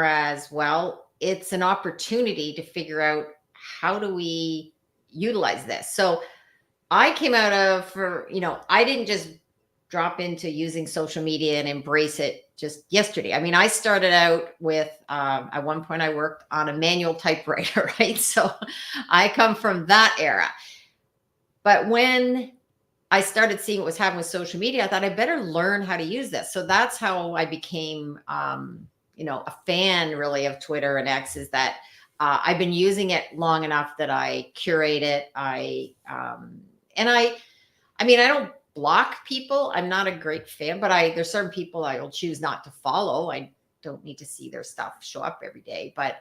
as well, it's an opportunity to figure out how do we utilize this. So I came out of, I didn't just drop into using social media and embrace it just yesterday. I mean, I started out with, at one point, I worked on a manual typewriter, right? So I come from that era. But when I started seeing what was happening with social media, I thought I better learn how to use this. So that's how I became, a fan really of Twitter and X, is that I've been using it long enough that I curate it. I mean, I don't block people. I'm not a great fan, but there's certain people I will choose not to follow. I don't need to see their stuff show up every day. But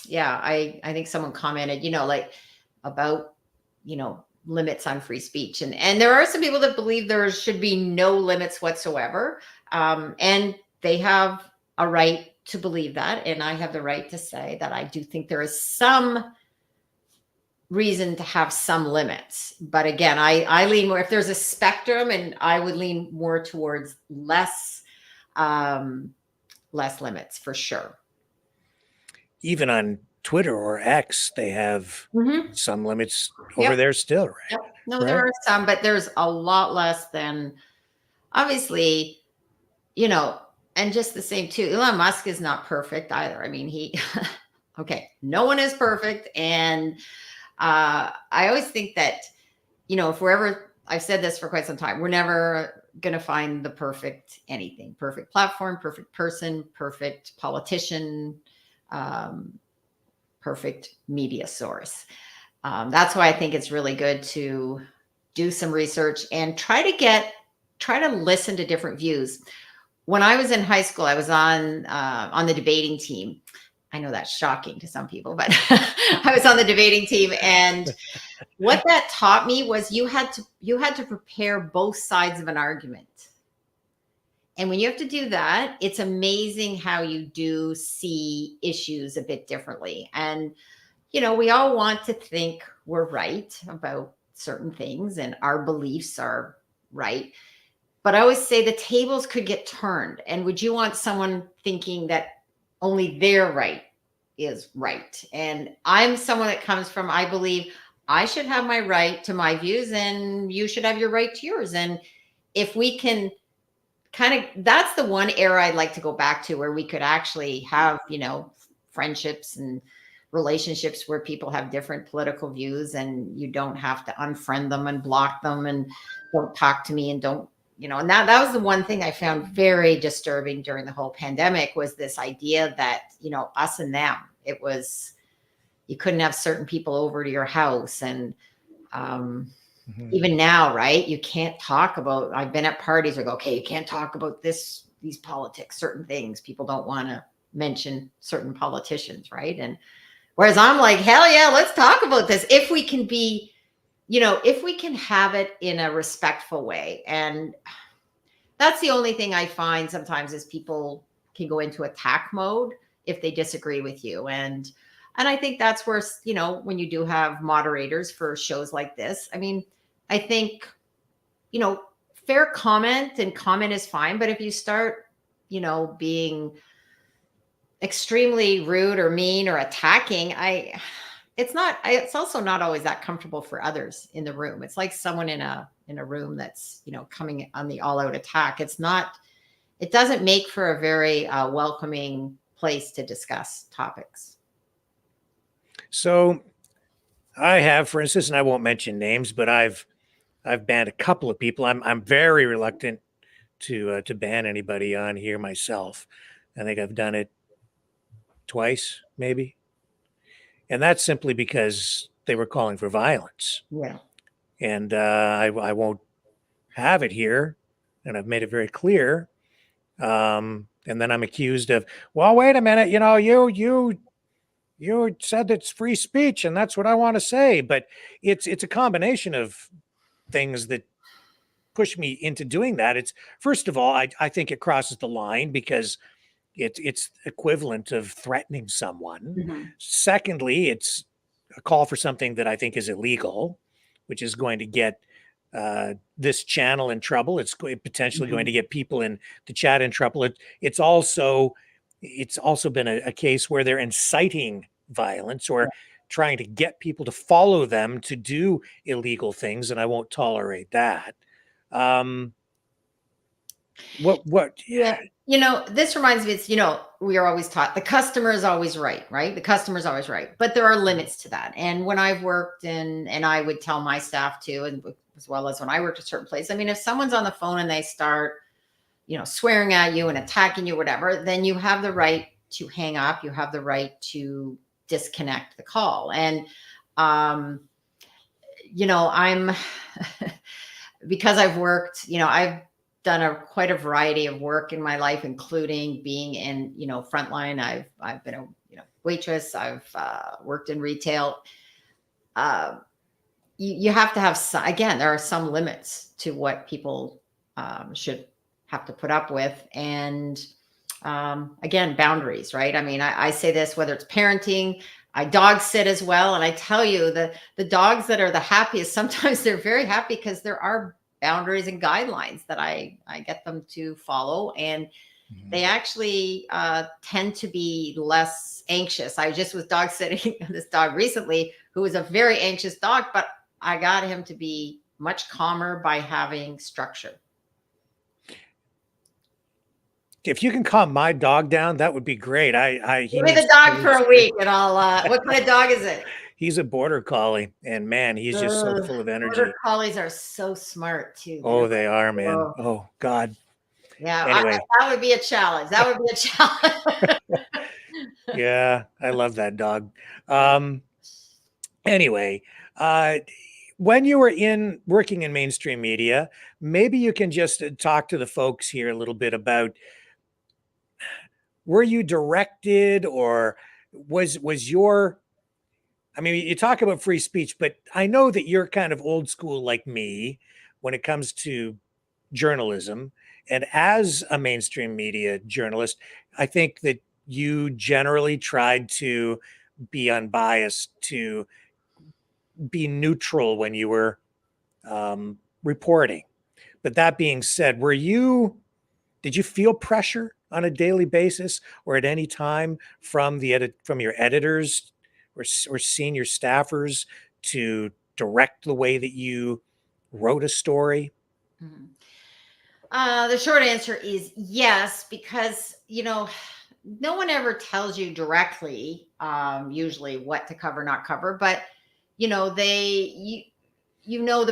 yeah, I think someone commented, like about, limits on free speech. And there are some people that believe there should be no limits whatsoever. And they have a right to believe that. And I have the right to say that I do think there is some reason to have some limits. But again, I lean more, if there's a spectrum, and I would lean more towards less limits for sure. Even on Twitter or X, they have some limits over there still, right? Yep. No, there are some, but there's a lot less than, obviously, and just the same too. Elon Musk is not perfect either. I mean, okay, no one is perfect. And I always think that, if we're ever, I've said this for quite some time, we're never going to find the perfect anything, perfect platform, perfect person, perfect politician, perfect media source. That's why I think it's really good to do some research and try to listen to different views. When I was in high school, I was on the debating team. I know that's shocking to some people, but I was on the debating team, and what that taught me was you had to prepare both sides of an argument. And when you have to do that, it's amazing how you do see issues a bit differently. And, we all want to think we're right about certain things and our beliefs are right. But I always say the tables could get turned. And would you want someone thinking that only their right is right? And I'm someone that comes from, I believe I should have my right to my views and you should have your right to yours. And if we can that's the one era I'd like to go back to, where we could actually have, friendships and relationships where people have different political views and you don't have to unfriend them and block them and don't talk to me and don't, and that was the one thing I found very disturbing during the whole pandemic, was this idea that, us and them, it was, you couldn't have certain people over to your house. And, even now, right? You can't talk about, I've been at parties where I go, okay, you can't talk about these politics, certain things. People don't want to mention certain politicians, right? And whereas I'm like, hell yeah, let's talk about this. If we can be, if we can have it in a respectful way. And that's the only thing I find sometimes, is people can go into attack mode if they disagree with you. And I think that's where, when you do have moderators for shows like this, I mean, I think, fair comment is fine. But if you start, being extremely rude or mean or attacking, it's also not always that comfortable for others in the room. It's like someone in a room that's, coming on the all out attack. It doesn't make for a very welcoming place to discuss topics. So I have, for instance, and I won't mention names, but I've banned a couple of people. I'm very reluctant to ban anybody on here myself. I think I've done it twice, maybe. And that's simply because they were calling for violence. Yeah. And I won't have it here. And I've made it very clear. And then I'm accused of, well, wait a minute, you said it's free speech and that's what I want to say. But it's a combination of things that push me into doing that. It's, first of all, I think it crosses the line because it's equivalent of threatening someone. Secondly, it's a call for something that I think is illegal, which is going to get this channel in trouble. It's potentially going to get people in the chat in trouble. It's also, it's also been a case where they're inciting violence or trying to get people to follow them to do illegal things, and I won't tolerate that. Um, what Yeah. This reminds me, we are always taught the customer is always right, right? The customer is always right. But there are limits to that. And when I've worked and I would tell my staff too, and as well as when I worked at certain places, I mean, if someone's on the phone and they start, swearing at you and attacking you, whatever, then you have the right to hang up. You have the right to disconnect the call. And, I'm, because I've worked, I've done quite a variety of work in my life, including being in, frontline. I've been a, waitress. I've worked in retail. You have to have some, again, there are some limits to what people should have to put up with. And again, boundaries, right? I mean, I say this, whether it's parenting, I dog sit as well. And I tell you the dogs that are the happiest, sometimes they're very happy because there are boundaries and guidelines that I get them to follow. And they actually tend to be less anxious. I just was dog sitting this dog recently who was a very anxious dog, but I got him to be much calmer by having structure. if you can calm my dog down, that would be great. He Give me the dog for a week and I'll, what kind of dog is it? He's a border collie, and man, he's just so full of energy. Border collies are so smart too. Oh, they are, man. Oh God. Yeah. Anyway. That would be a challenge. That would be a challenge. Yeah. I love that dog. Anyway, when you were working in mainstream media, maybe you can just talk to the folks here a little bit about, were you directed or was your, I mean, you talk about free speech, but I know that you're kind of old school like me when it comes to journalism. And as a mainstream media journalist, I think that you generally tried to be unbiased, to be neutral when you were reporting. But that being said, did you feel pressure on a daily basis or at any time from your editors or senior staffers to direct the way that you wrote a story? Mm-hmm. The short answer is yes, because, no one ever tells you directly, usually what to cover, not cover, but, the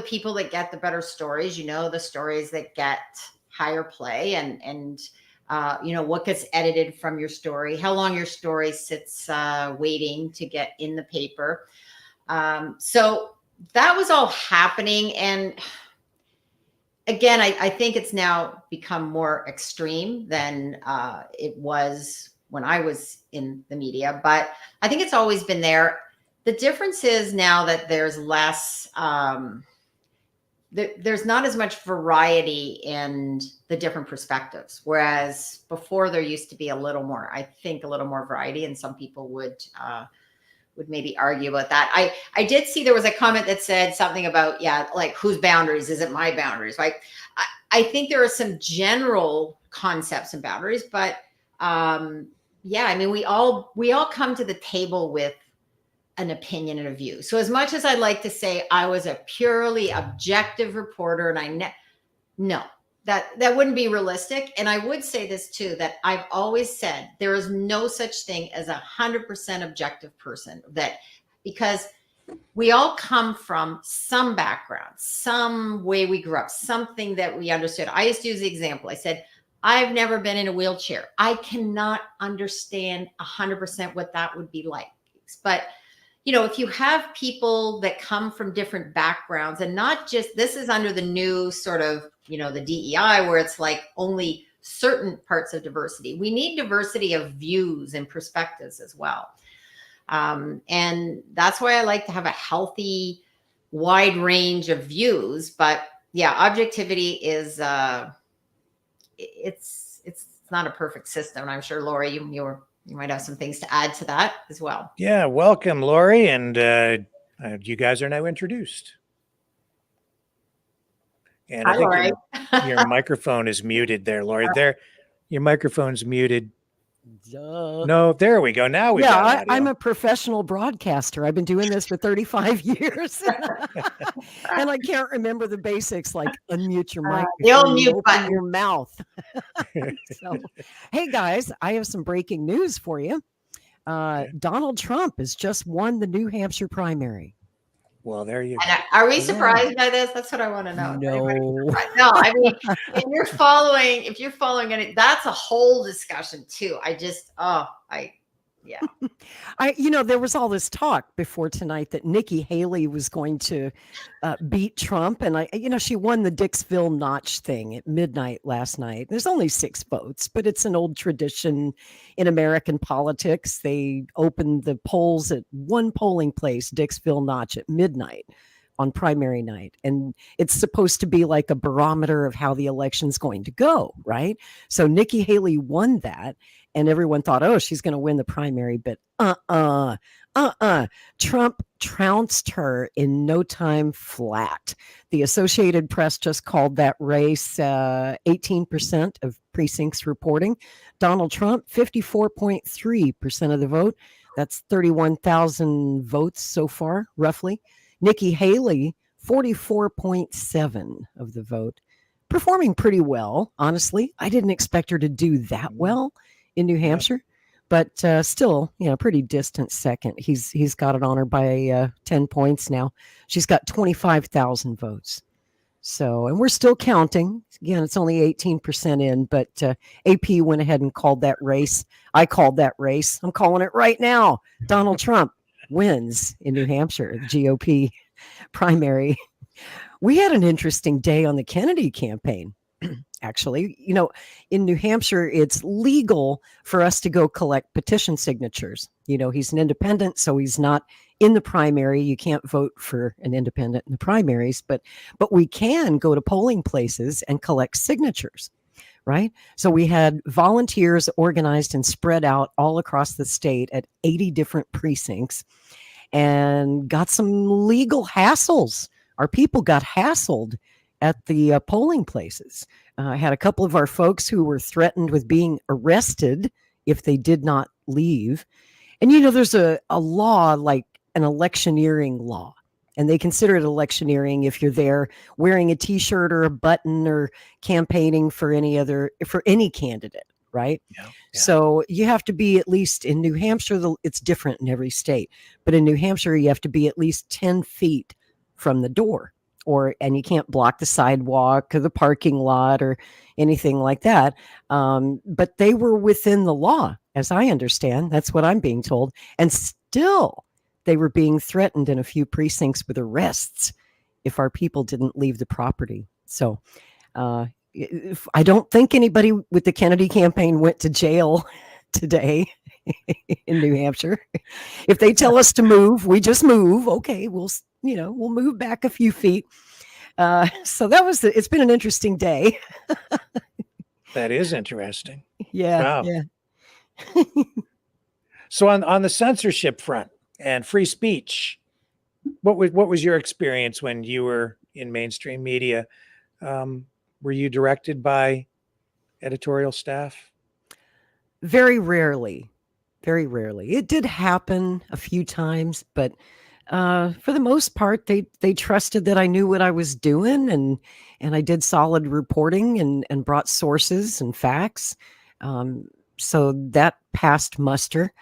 people that get the better stories, the stories that get higher play and what gets edited from your story, how long your story sits waiting to get in the paper. So that was all happening. And again, I think it's now become more extreme than it was when I was in the media, but I think it's always been there. The difference is now that there's less, there's not as much variety in the different perspectives. Whereas before there used to be a little more variety, and some people would maybe argue about that. I did see there was a comment that said something about, like whose boundaries? Is it my boundaries? Right. I think there are some general concepts and boundaries, but I mean, we all come to the table with an opinion and a view. So as much as I'd like to say I was a purely objective reporter and no, that wouldn't be realistic. And I would say this too, that I've always said there is no such thing as 100% objective person, because we all come from some background, some way we grew up, something that we understood. I used to use the example. I said, I've never been in a wheelchair. I cannot understand 100% what that would be like. But if you have people that come from different backgrounds, and not just, this is under the new sort of, the DEI, where it's like only certain parts of diversity. We need diversity of views and perspectives as well. And that's why I like to have a healthy, wide range of views. But objectivity is, it's not a perfect system. And I'm sure, Lori, you might have some things to add to that as well. Yeah, welcome, Lori, and you guys are now introduced. And Hi, I think your microphone is muted there, Lori. Your microphone's muted. Duh. No, there we go. Now we've got audio. I'm a professional broadcaster. I've been doing this for 35 years. And I can't remember the basics like unmute your mic The old before you mute open button. your mouth. So, hey guys, I have some breaking news for you. Donald Trump has just won the New Hampshire primary. Well, there you go. And are we surprised by this? That's what I want to know. No. No, I mean, if you're following it, that's a whole discussion too. There was all this talk before tonight that Nikki Haley was going to beat Trump. And she won the Dixville Notch thing at midnight last night. There's only 6 votes, but it's an old tradition in American politics. They opened the polls at one polling place, Dixville Notch, at midnight on primary night. And it's supposed to be like a barometer of how the election's going to go, right? So Nikki Haley won that. And everyone thought, oh, she's going to win the primary, but Trump trounced her in no time flat. The Associated Press just called that race 18% of precincts reporting. Donald Trump, 54.3% of the vote. That's 31,000 votes so far, roughly. Nikki Haley, 44.7% of the vote. Performing pretty well, honestly. I didn't expect her to do that well in New Hampshire, but still, pretty distant second. He's got it on her by 10 points now. She's got 25,000 votes. So, and we're still counting. Again, it's only 18% in, but AP went ahead and called that race. I called that race. I'm calling it right now. Donald Trump wins in New Hampshire, the GOP primary. We had an interesting day on the Kennedy campaign. Actually, in New Hampshire, it's legal for us to go collect petition signatures. He's an independent, so he's not in the primary. You can't vote for an independent in the primaries, but we can go to polling places and collect signatures, right? So we had volunteers organized and spread out all across the state at 80 different precincts and got some legal hassles. Our people got hassled at the polling places. I had a couple of our folks who were threatened with being arrested if they did not leave. And, there's a law like an electioneering law, and they consider it electioneering if you're there wearing a T-shirt or a button or campaigning for any candidate, right? Yeah. So you have to be, at least in New Hampshire, it's different in every state, but in New Hampshire, you have to be at least 10 feet from the door. And you can't block the sidewalk or the parking lot or anything like that. But they were within the law, as I understand. That's what I'm being told. And still, they were being threatened in a few precincts with arrests if our people didn't leave the property. So I don't think anybody with the Kennedy campaign went to jail today in New Hampshire. If they tell us to move, we just move. Okay, we'll move back a few feet. So it's been an interesting day. That is interesting. Yeah. Wow. Yeah. So on the censorship front and free speech, what was your experience when you were in mainstream media? Were you directed by editorial staff? Very rarely. Very rarely. It did happen a few times, but for the most part, they trusted that I knew what I was doing, and I did solid reporting and brought sources and facts. So that passed muster.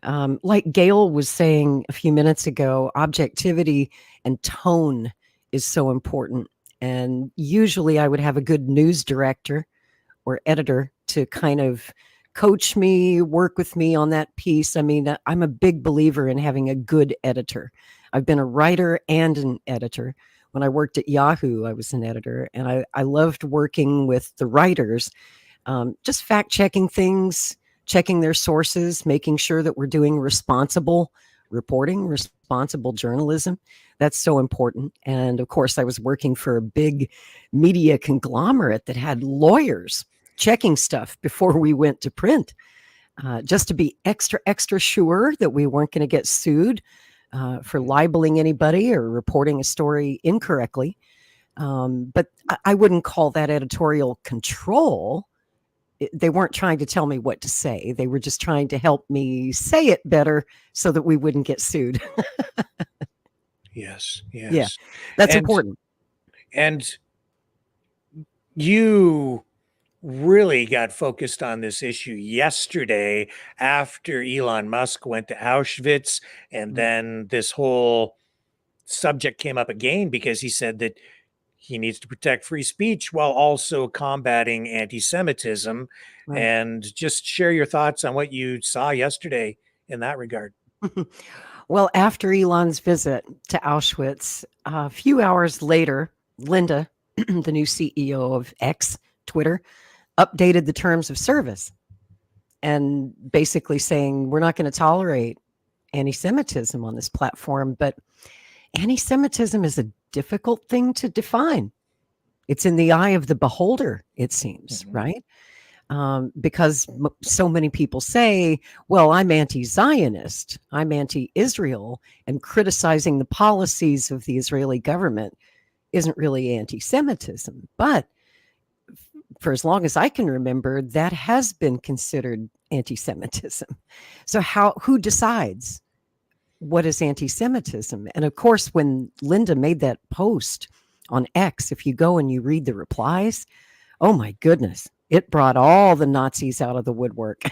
Like Gail was saying a few minutes ago, objectivity and tone is so important. And usually I would have a good news director or editor to kind of coach me, work with me on that piece. I mean, I'm a big believer in having a good editor. I've been a writer and an editor. When I worked at Yahoo, I was an editor, and I loved working with the writers, just fact checking things, checking their sources, making sure that we're doing responsible reporting, responsible journalism. That's so important. And of course, I was working for a big media conglomerate that had lawyers checking stuff before we went to print, just to be extra sure that we weren't going to get sued for libeling anybody or reporting a story incorrectly. But I wouldn't call that editorial control. they weren't trying to tell me what to say. They were just trying to help me say it better so that we wouldn't get sued. Yes, Yeah, yes. that's And important. and you really got focused on this issue yesterday after Elon Musk went to Auschwitz, and Mm. then this whole subject came up again because he said that he needs to protect free speech while also combating anti-Semitism. Right. And just share your thoughts on what you saw yesterday in that regard. Well, after Elon's visit to Auschwitz, a few hours later, Linda, the new CEO of X, Twitter, updated the terms of service and basically saying we're not going to tolerate anti-Semitism on this platform. But anti-Semitism is a difficult thing to define. It's in the eye of the beholder, it seems, right? Because so many people say, well, I'm anti-Zionist, I'm anti-Israel, and criticizing the policies of the Israeli government isn't really anti-Semitism. But for as long as I can remember, that has been considered anti-Semitism. So who decides what is anti-Semitism? And of course, when Linda made that post on X, if you go and you read the replies, oh my goodness, it brought all the Nazis out of the woodwork.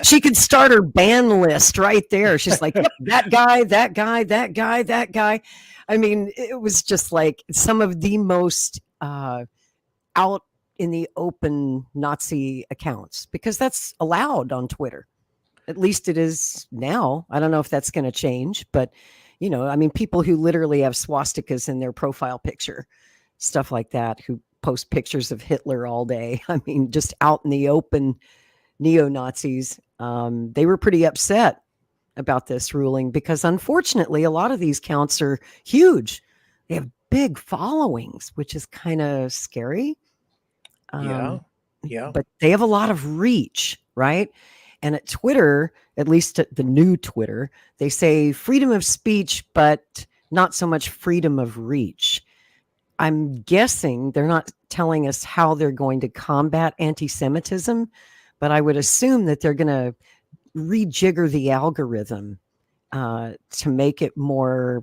She could start her ban list right there. She's like, yep, that guy, that guy, that guy, that guy. I mean, it was just like some of the most out in the open Nazi accounts, because that's allowed on Twitter. At least it is now. I don't know if that's going to change, but I mean, people who literally have swastikas in their profile picture, stuff like that, who post pictures of Hitler all day. I mean, just out in the open, neo-Nazis. They were pretty upset about this ruling because unfortunately, a lot of these counts are huge. They have big followings, which is kind of scary. Yeah. But they have a lot of reach, right? And at Twitter, at least at the new Twitter, they say freedom of speech, but not so much freedom of reach. I'm guessing they're not telling us how they're going to combat anti-Semitism, but I would assume that they're going to rejigger the algorithm to make it more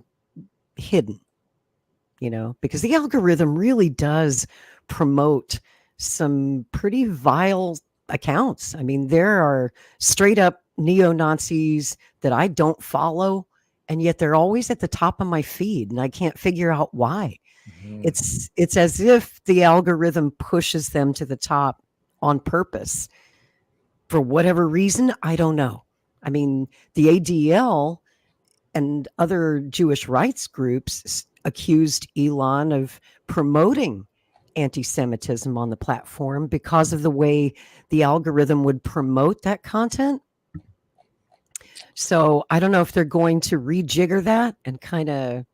hidden, because the algorithm really does promote some pretty vile accounts. I mean, there are straight up neo-Nazis that I don't follow, and yet they're always at the top of my feed, and I can't figure out why. It's as if the algorithm pushes them to the top on purpose. For whatever reason, I don't know. I mean, the ADL and other Jewish rights groups accused Elon of promoting anti-Semitism on the platform because of the way the algorithm would promote that content. So I don't know if they're going to rejigger that and kind of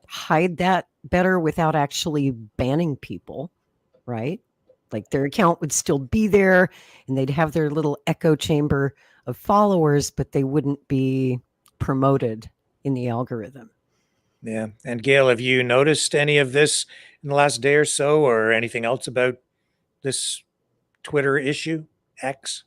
hide that better without actually banning people, right? Like their account would still be there and they'd have their little echo chamber of followers, but they wouldn't be promoted in the algorithm. Yeah. And Gail, have you noticed any of this in the last day or so, or anything else about this Twitter issue, X?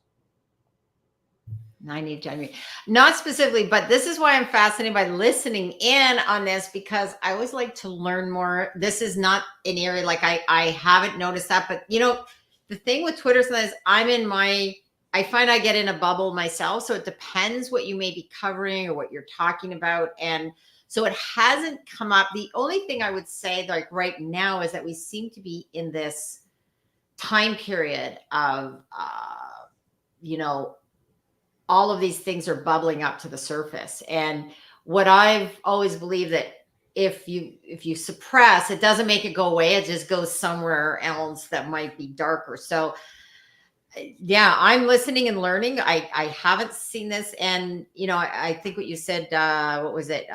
I need to, not specifically, but this is why I'm fascinated by listening in on this, because I always like to learn more. This is not an area like I haven't noticed that, but the thing with Twitter is I find I get in a bubble myself. So it depends what you may be covering or what you're talking about. And so it hasn't come up. The only thing I would say like right now is that we seem to be in this time period of, all of these things are bubbling up to the surface. And what I've always believed that if you suppress, it doesn't make it go away. It just goes somewhere else that might be darker. So yeah, I'm listening and learning. I haven't seen this. And, I think what you said, what was it?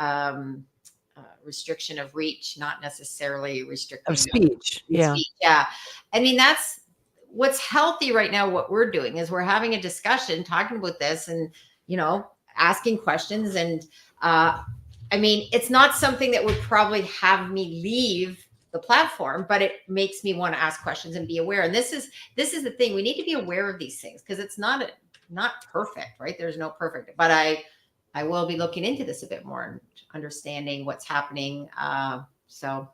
Restriction of reach, not necessarily restricting of speech. Yeah. Speech. Yeah. I mean, that's what's healthy right now. What we're doing is we're having a discussion, talking about this and, asking questions. And, it's not something that would probably have me leave the platform, but it makes me want to ask questions and be aware. And this is the thing. We need to be aware of these things because it's not perfect, right? There's no perfect, but I will be looking into this a bit more and understanding what's happening. So.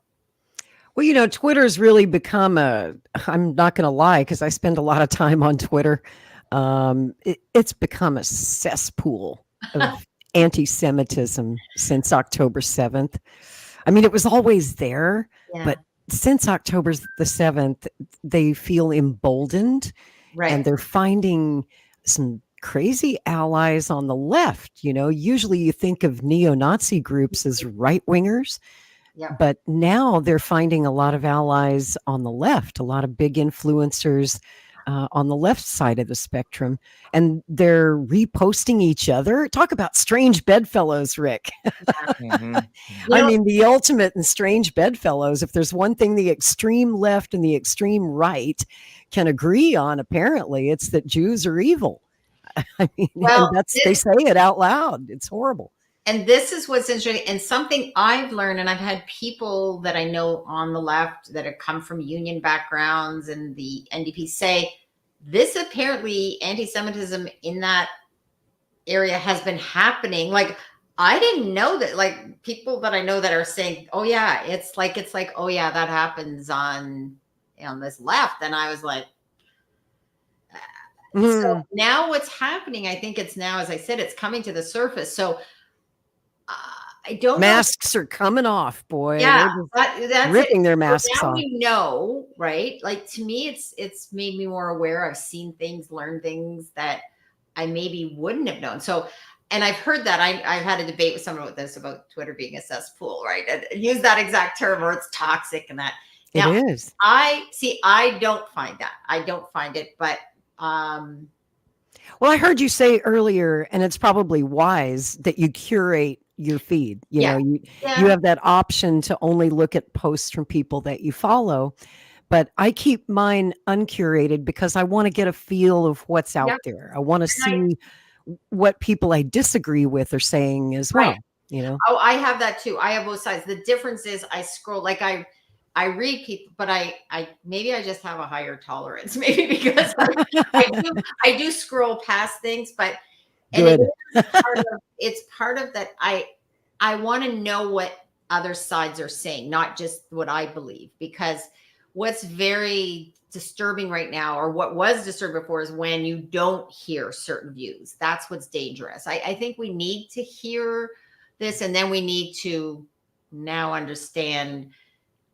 Well, Twitter's really become I'm not going to lie, because I spend a lot of time on Twitter. It's become a cesspool of anti-Semitism since October 7th. I mean, it was always there, but since October the 7th, they feel emboldened, right. And they're finding some crazy allies on the left. Usually you think of neo-Nazi groups as right-wingers. Yeah. But now they're finding a lot of allies on the left, a lot of big influencers on the left side of the spectrum, and they're reposting each other. Talk about strange bedfellows, Rick. I mean, the ultimate in strange bedfellows. If there's one thing the extreme left and the extreme right can agree on, apparently, it's that Jews are evil. I mean, they say it out loud. It's horrible. And this is what's interesting, and something I've learned, and I've had people that I know on the left that have come from union backgrounds and the NDP say this apparently anti-Semitism in that area has been happening. Like, I didn't know that, like, people that I know that are saying, oh yeah, it's like, oh yeah, that happens on this left. And I was like, so now what's happening, I think it's now, as I said, it's coming to the surface. So I don't masks are coming off, boy. Yeah, that's ripping their masks now off. We know, right? Like, to me, it's made me more aware. I've seen things, learned things that I maybe wouldn't have known. So, and I've heard that I've had a debate with someone about Twitter being a cesspool, right? And use that exact term, or it's toxic and that. Now, it is. I don't find that. I don't find it, but well, I heard you say earlier, and it's probably wise that you curate your feed. You have that option to only look at posts from people that you follow. But I keep mine uncurated because I want to get a feel of what's out there. I want to see what people I disagree with are saying as well. Oh, I have that too. I have both sides. The difference is I scroll, like I read people, but I maybe I just have a higher tolerance, maybe because I do scroll past things, but good. It's part of that. I want to know what other sides are saying, not just what I believe, because what's very disturbing right now, or what was disturbing before, is when you don't hear certain views. That's what's dangerous. I think we need to hear this, and then we need to now understand,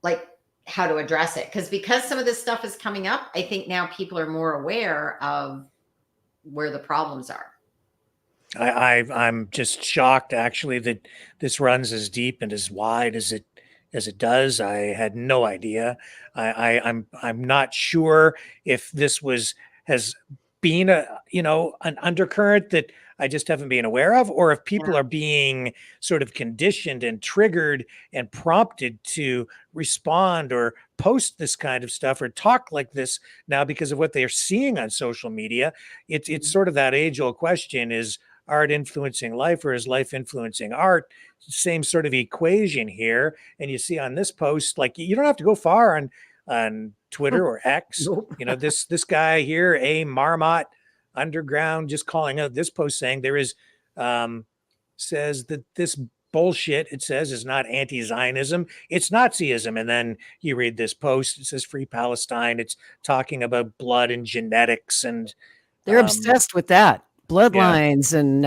like, how to address it. Because some of this stuff is coming up, I think now people are more aware of where the problems are. I'm just shocked, actually, that this runs as deep and as wide as it does. I had no idea. I'm not sure if this has been an undercurrent that I just haven't been aware of, or if people are being sort of conditioned and triggered and prompted to respond or post this kind of stuff or talk like this now because of what they are seeing on social media. It's sort of that age-old question: is art influencing life, or is life influencing art? Same sort of equation here. And you see on this post, like, you don't have to go far on Twitter or X. Nope. This guy here, A Marmot Underground, just calling out this post saying there is says that this bullshit, it says, is not anti-Zionism, it's Nazism. And then you read this post, it says Free Palestine. It's talking about blood and genetics, and they're obsessed with that. Bloodlines and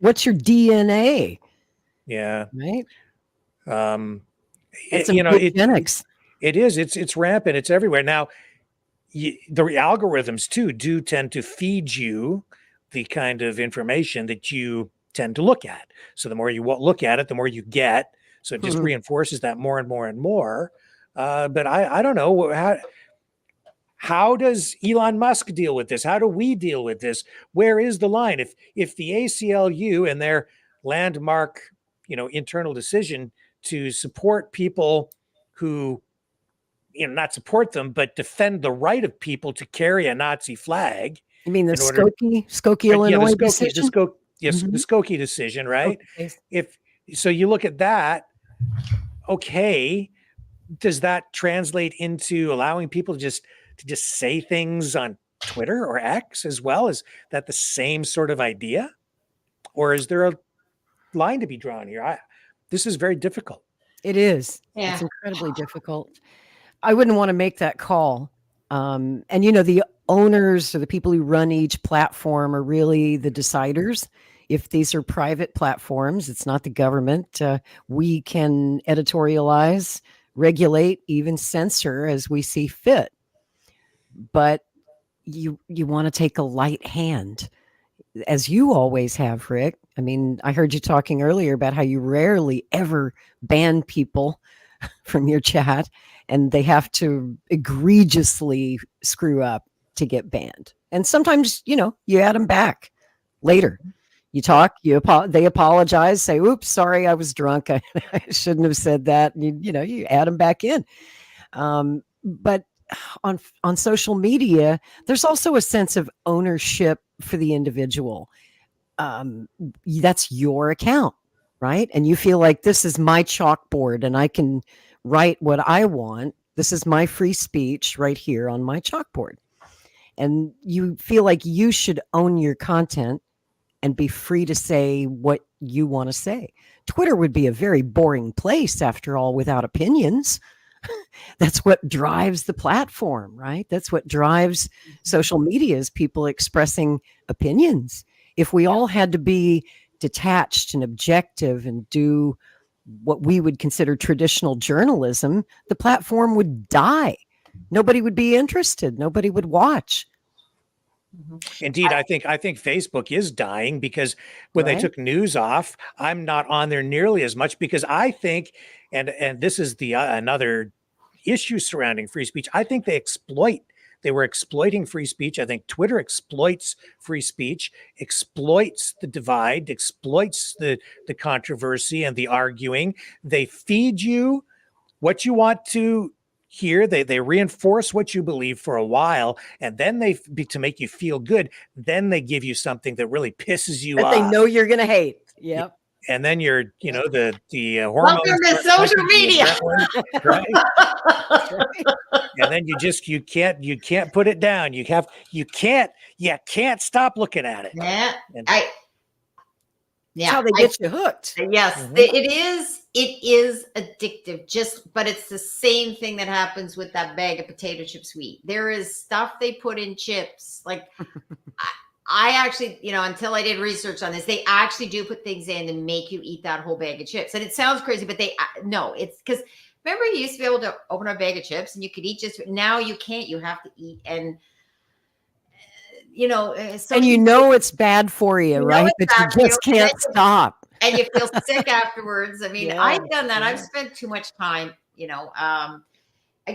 what's your DNA? Yeah. Right. It's eugenics. It is. It's rampant. It's everywhere. Now, the algorithms too do tend to feed you the kind of information that you tend to look at. So the more you look at it, the more you get. So it just reinforces that more and more and more. But I don't know how does Elon Musk deal with this? How do we deal with this? Where is the line? If the ACLU and their landmark, internal decision to support people who, not support them, but defend the right of people to carry a Nazi flag. You mean the Skokie, Illinois decision? The Skokie decision, right? Okay. If so, you look at that. Okay, does that translate into allowing people to just say things on Twitter or X as well? Is that the same sort of idea, or is there a line to be drawn here? This is very difficult. It is. It's Yeah. incredibly difficult. I wouldn't want to make that call. And the owners or the people who run each platform are really the deciders. If these are private platforms, it's not the government. We can editorialize, regulate, even censor as we see fit. But you want to take a light hand, as you always have, Rick. I mean, I heard you talking earlier about how you rarely ever ban people from your chat, and they have to egregiously screw up to get banned. And sometimes, you add them back later. You talk, they apologize, say, "Oops, sorry, I was drunk. I shouldn't have said that." And you add them back in. But on social media, there's also a sense of ownership for the individual. That's your account, right? And you feel like this is my chalkboard and I can write what I want. This is my free speech right here on my chalkboard. And you feel like you should own your content and be free to say what you want to say. Twitter would be a very boring place, after all, without opinions. That's what drives the platform, right? That's what drives social media, is people expressing opinions. If we all had to be detached and objective and do what we would consider traditional journalism, the platform would die. Nobody would be interested. Nobody would watch. Indeed, I think Facebook is dying, because when they took news off, I'm not on there nearly as much, because I think, and this is the another issue surrounding free speech. I think they were exploiting free speech. I think Twitter exploits free speech, exploits the divide, exploits the controversy and the arguing. They feed you what you want to hear. They reinforce what you believe for a while, and then to make you feel good, then they give you something that really pisses you off. They know you're going to hate. Yep. And then you're, the hormones. Welcome to social media. Right? And then you can't put it down. You can't stop looking at it. Yeah. That's how they get you hooked. Yes, it is addictive, but it's the same thing that happens with that bag of potato chips we eat. There is stuff they put in chips. Like I actually, until I did research on this, they actually do put things in to make you eat that whole bag of chips. And it sounds crazy, but it's because remember you used to be able to open a bag of chips and you could eat now you can't, you have to eat. And so it's bad for you, right? But you just can't stop. And you feel sick afterwards. I mean, I've done that. I've spent too much time, I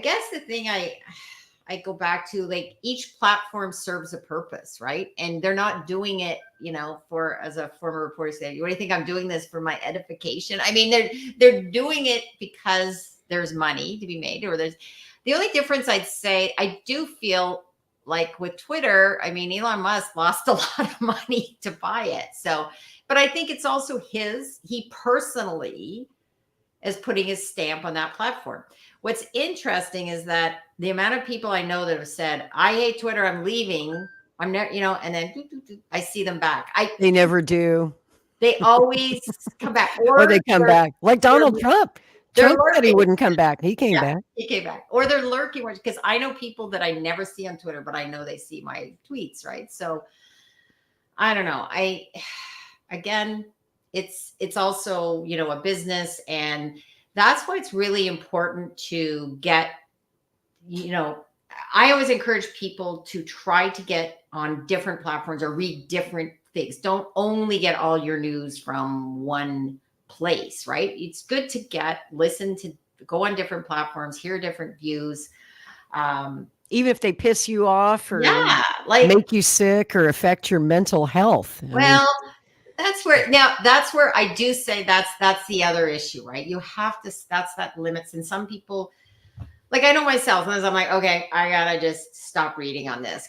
guess the thing I go back to, like, each platform serves a purpose, right? And they're not doing it, as a former reporter said, what do you think I'm doing this for my edification? I mean, they're doing it because there's money to be made, or the only difference I'd say, I do feel like with Twitter, I mean, Elon Musk lost a lot of money to buy it. So, but I think it's also he personally is putting his stamp on that platform. What's interesting is that the amount of people I know that have said, I hate Twitter, I'm leaving, I'm not, and then I see them back. They never do. They always come back. Or they come back. Like Donald Trump. Trump said he wouldn't come back. He came back. He came back. Or they're lurking, because I know people that I never see on Twitter, but I know they see my tweets, right? So I don't know. Again, it's also, a business, and that's why it's really important to get, I always encourage people to try to get on different platforms or read different things. Don't only get all your news from one place, right? It's good to go on different platforms, hear different views. Even if they piss you off or like make you sick or affect your mental health. That's where I do say that's the other issue, right? You have to, that limits. And some people, like, I know myself, and I'm like, okay, I gotta just stop reading on this,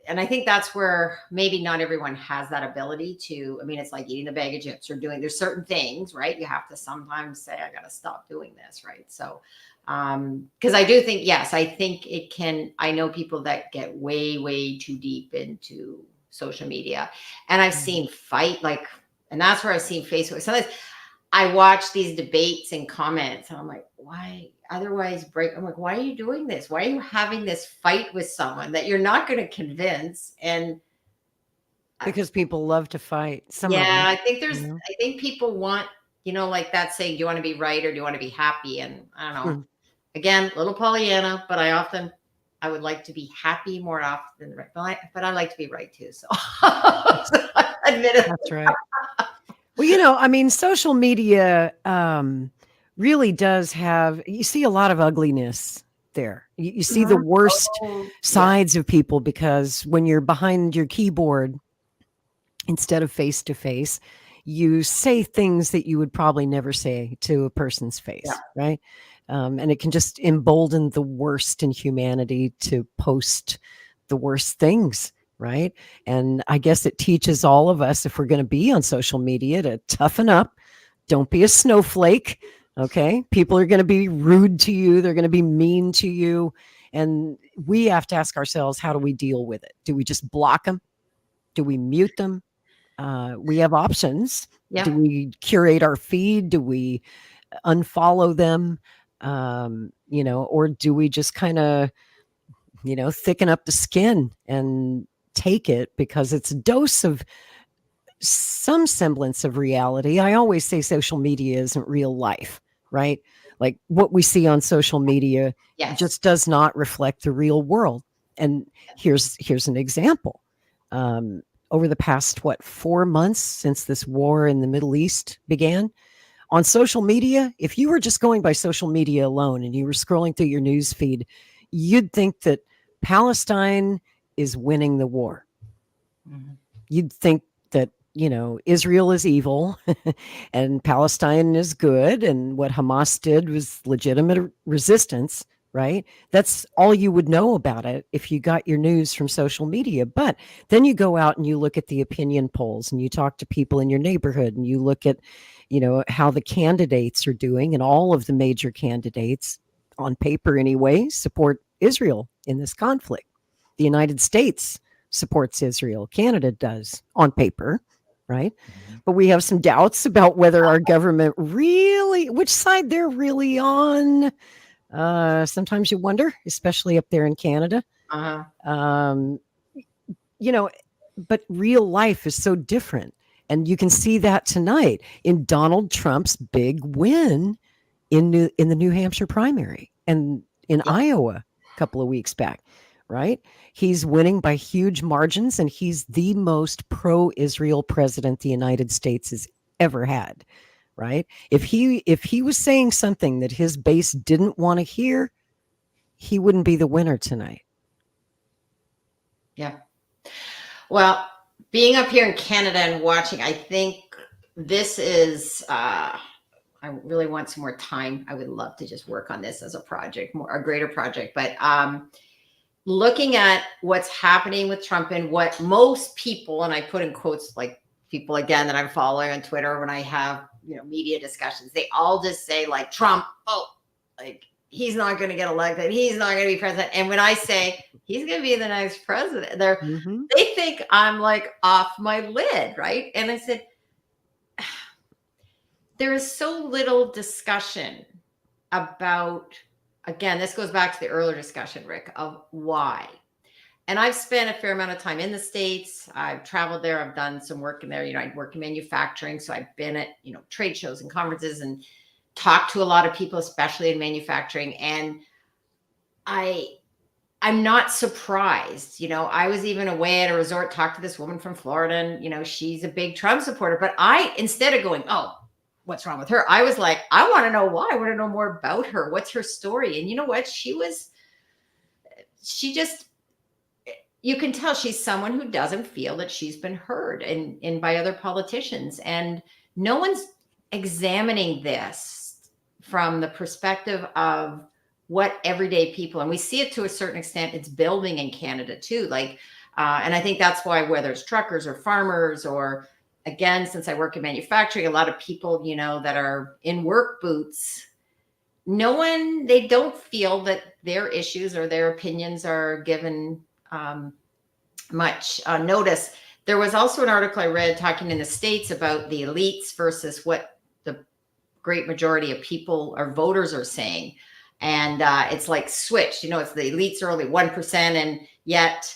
and I think that's where maybe not everyone has that ability to. I mean, it's like eating a bag of chips or there's certain things, right? You have to sometimes say, I got to stop doing this, right? So Because I do think, yes, I think it can. I know people that get way, way too deep into social media, and I've seen fight like, and that's where I've seen Facebook. Sometimes I watch these debates and comments, and I'm like, why? Otherwise, break. I'm like, why are you doing this? Why are you having this fight with someone that you're not going to convince? And Because people love to fight. Some of yeah, them, I think you there's. know. I think people want, like that saying, "Do you want to be right or do you want to be happy?" And I don't know. Hmm. Again, little Pollyanna, but I would like to be happy more often than right. But I like to be right too. So, admit it. That's right. Well, I mean, social media really does have, you see a lot of ugliness there. You see the worst Oh, yeah. sides of people, because when you're behind your keyboard instead of face to face, you say things that you would probably never say to a person's face, Yeah. right? And it can just embolden the worst in humanity to post the worst things, right? And I guess it teaches all of us, if we're going to be on social media, to toughen up. Don't be a snowflake. Okay. People are going to be rude to you. They're going to be mean to you. And we have to ask ourselves, how do we deal with it? Do we just block them? Do we mute them? We have options. Yeah. Do we curate our feed? Do we unfollow them? Or do we just kind of, thicken up the skin and take it because it's a dose of some semblance of reality? I always say social media isn't real life, right? Like what we see on social media Yes. just does not reflect the real world. And here's an example. Over the past 4 months since this war in the Middle East began, on social media, if you were just going by social media alone and you were scrolling through your news feed, you'd think that Palestine is winning the war. Mhm. You'd think that, Israel is evil and Palestine is good, and what Hamas did was legitimate resistance, right? That's all you would know about it if you got your news from social media. But then you go out and you look at the opinion polls and you talk to people in your neighborhood and you look at, how the candidates are doing, and all of the major candidates, on paper anyway, support Israel in this conflict. The United States supports Israel. Canada does on paper, right? But we have some doubts about whether our government really, which side they're really on. Sometimes you wonder, especially up there in Canada. Uh-huh. But real life is so different. And you can see that tonight in Donald Trump's big win in the New Hampshire primary and in Iowa a couple of weeks back, right? He's winning by huge margins, and he's the most pro-Israel president the United States has ever had, right? If he was saying something that his base didn't want to hear, he wouldn't be the winner tonight. Yeah. Well, being up here in Canada and watching, I think this is, I really want some more time. I would love to just work on this as a project, a greater project. But looking at what's happening with Trump and what most people, and I put in quotes like people again that I'm following on Twitter when I have, media discussions, they all just say like Trump, like he's not going to get elected. He's not going to be president. And when I say he's going to be the next president, they think I'm like off my lid, right? And I said, there is so little discussion about, again, this goes back to the earlier discussion, Rick, of why. And I've spent a fair amount of time in the States. I've traveled there. I've done some work in there. I work in manufacturing. So I've been at, trade shows and conferences and talked to a lot of people, especially in manufacturing. And I'm not surprised. I was even away at a resort, talked to this woman from Florida, and, she's a big Trump supporter. But instead of going, oh, what's wrong with her? I was like, I want to know why. I want to know more about her. What's her story? And you know what? You can tell she's someone who doesn't feel that she's been heard and by other politicians. And no one's examining this from the perspective of what everyday people, and we see it to a certain extent, it's building in Canada too. And I think that's why, whether it's truckers or farmers, or again, since I work in manufacturing, a lot of people, that are in work boots they don't feel that their issues or their opinions are given much notice. There was also an article I read talking in the States about the elites versus what the great majority of people or voters are saying. And it's like switched, it's the elites are only 1%. And yet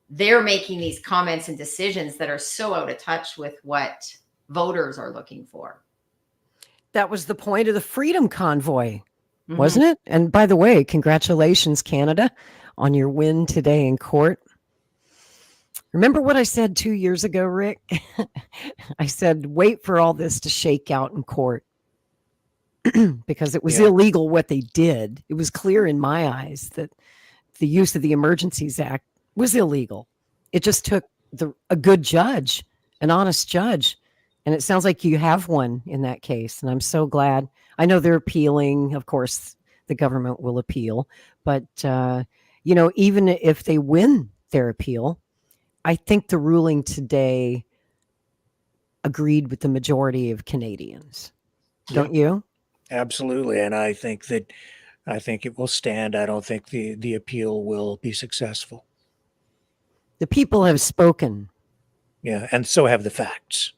they're making these comments and decisions that are so out of touch with what voters are looking for. That was the point of the Freedom Convoy, wasn't it? And by the way, congratulations, Canada, on your win today in court. Remember what I said 2 years ago, Rick? I said, wait for all this to shake out in court because it was illegal what they did. It was clear in my eyes that the use of the Emergencies Act was illegal. It just took a good judge, an honest judge. And it sounds like you have one in that case. And I'm so glad. I know they're appealing. Of course, the government will appeal. But, even if they win their appeal, I think the ruling today agreed with the majority of Canadians. Don't you? Absolutely. And I think it will stand. I don't think the appeal will be successful. The people have spoken. Yeah. And so have the facts.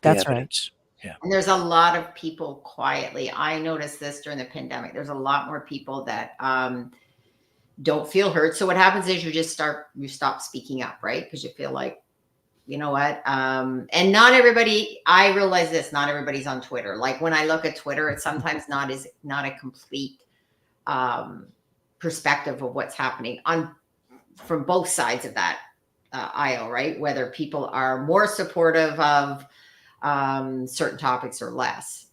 That's right. Yeah. And there's a lot of people quietly. I noticed this during the pandemic. There's a lot more people that don't feel heard. So what happens is you stop speaking up, right? Because you feel like, you know what? And not everybody, I realize this, not everybody's on Twitter. Like when I look at Twitter, it's sometimes not a complete perspective of what's happening from both sides of that aisle, right? Whether people are more supportive of certain topics or less.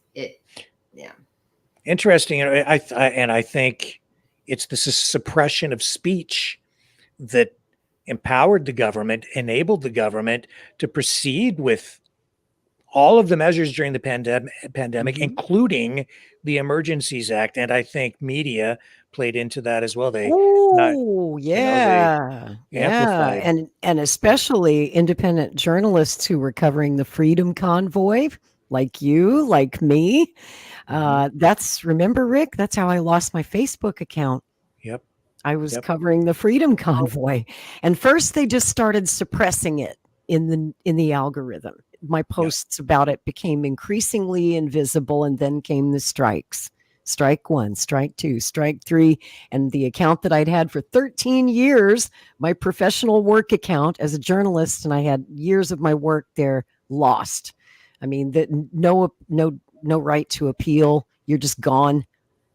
Interesting. I think it's the suppression of speech that empowered the government, enabled the government to proceed with all of the measures during the pandemic, including the Emergencies Act. And I think media played into that as well. They amplified. And especially independent journalists who were covering the Freedom Convoy, like you, like me. Remember, Rick, that's how I lost my Facebook account. Yep. I was covering the Freedom Convoy. And first they just started suppressing it in the algorithm. My posts about it became increasingly invisible, and then came the strikes. Strike 1, strike 2, strike 3. And the account that I'd had for 13 years, my professional work account as a journalist, and I had years of my work there, lost. I mean, no right to appeal. You're just gone.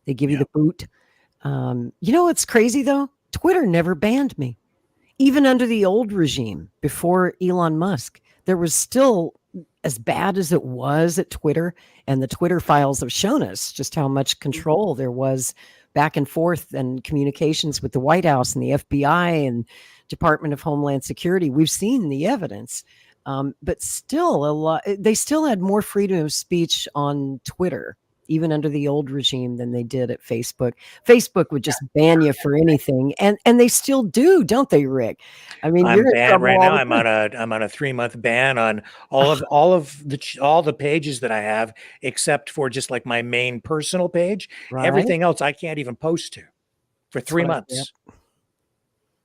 They give you the boot. What's crazy though? Twitter never banned me. Even under the old regime, before Elon Musk, there was still, as bad as it was at Twitter, and the Twitter files have shown us just how much control there was back and forth and communications with the White House and the FBI and Department of Homeland Security. We've seen the evidence. But still, they still had more freedom of speech on Twitter, even under the old regime, than they did at Facebook. Facebook would just ban you for anything, and they still do, don't they, Rick? I mean, I'm banned right now. I'm on a 3-month ban on all the pages that I have, except for just like my main personal page. Right. Everything else I can't even post to for 3 months.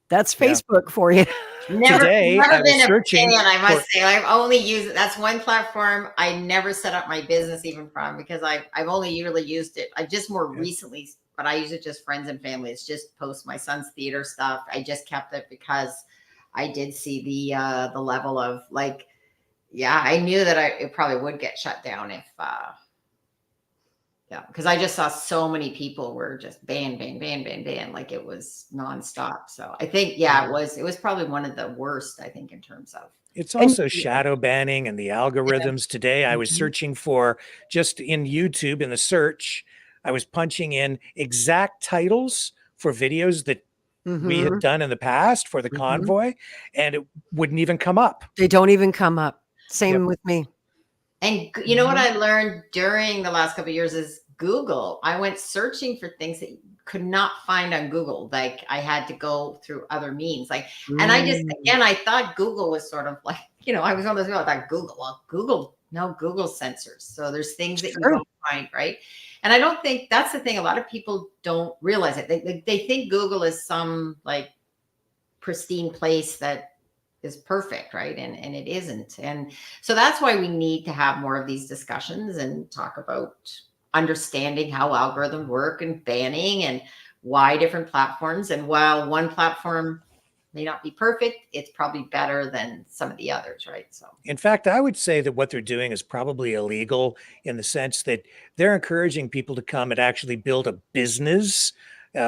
That's Facebook for you. Never been a fan, I must say. I've only used that's one platform I never set up my business even from, because I've only really used it. I just more recently, but I use it just friends and family. It's just post my son's theater stuff. I just kept it because I did see the level of I knew that it probably would get shut down if because I just saw so many people were just ban, like it was nonstop. So I think, it was probably one of the worst, I think, in terms of. It's also shadow banning and the algorithms. Today, I was searching for, just in YouTube, in the search, I was punching in exact titles for videos that we had done in the past for the convoy, and it wouldn't even come up. They don't even come up. Same with me. And you know what I learned during the last couple of years is Google. I went searching for things that you could not find on Google. Like I had to go through other means. And I just, again, I thought Google was sort of like, I was on this, I thought Google No, Google censors. So there's things that you Sure. don't find, right? And I don't think that's the thing. A lot of people don't realize it. They think Google is some like pristine place that is perfect, right? And it isn't. And so that's why we need to have more of these discussions and talk about understanding how algorithms work and banning and why different platforms. And while one platform may not be perfect, it's probably better than some of the others, right? So In fact, I would say that what they're doing is probably illegal in the sense that they're encouraging people to come and actually build a business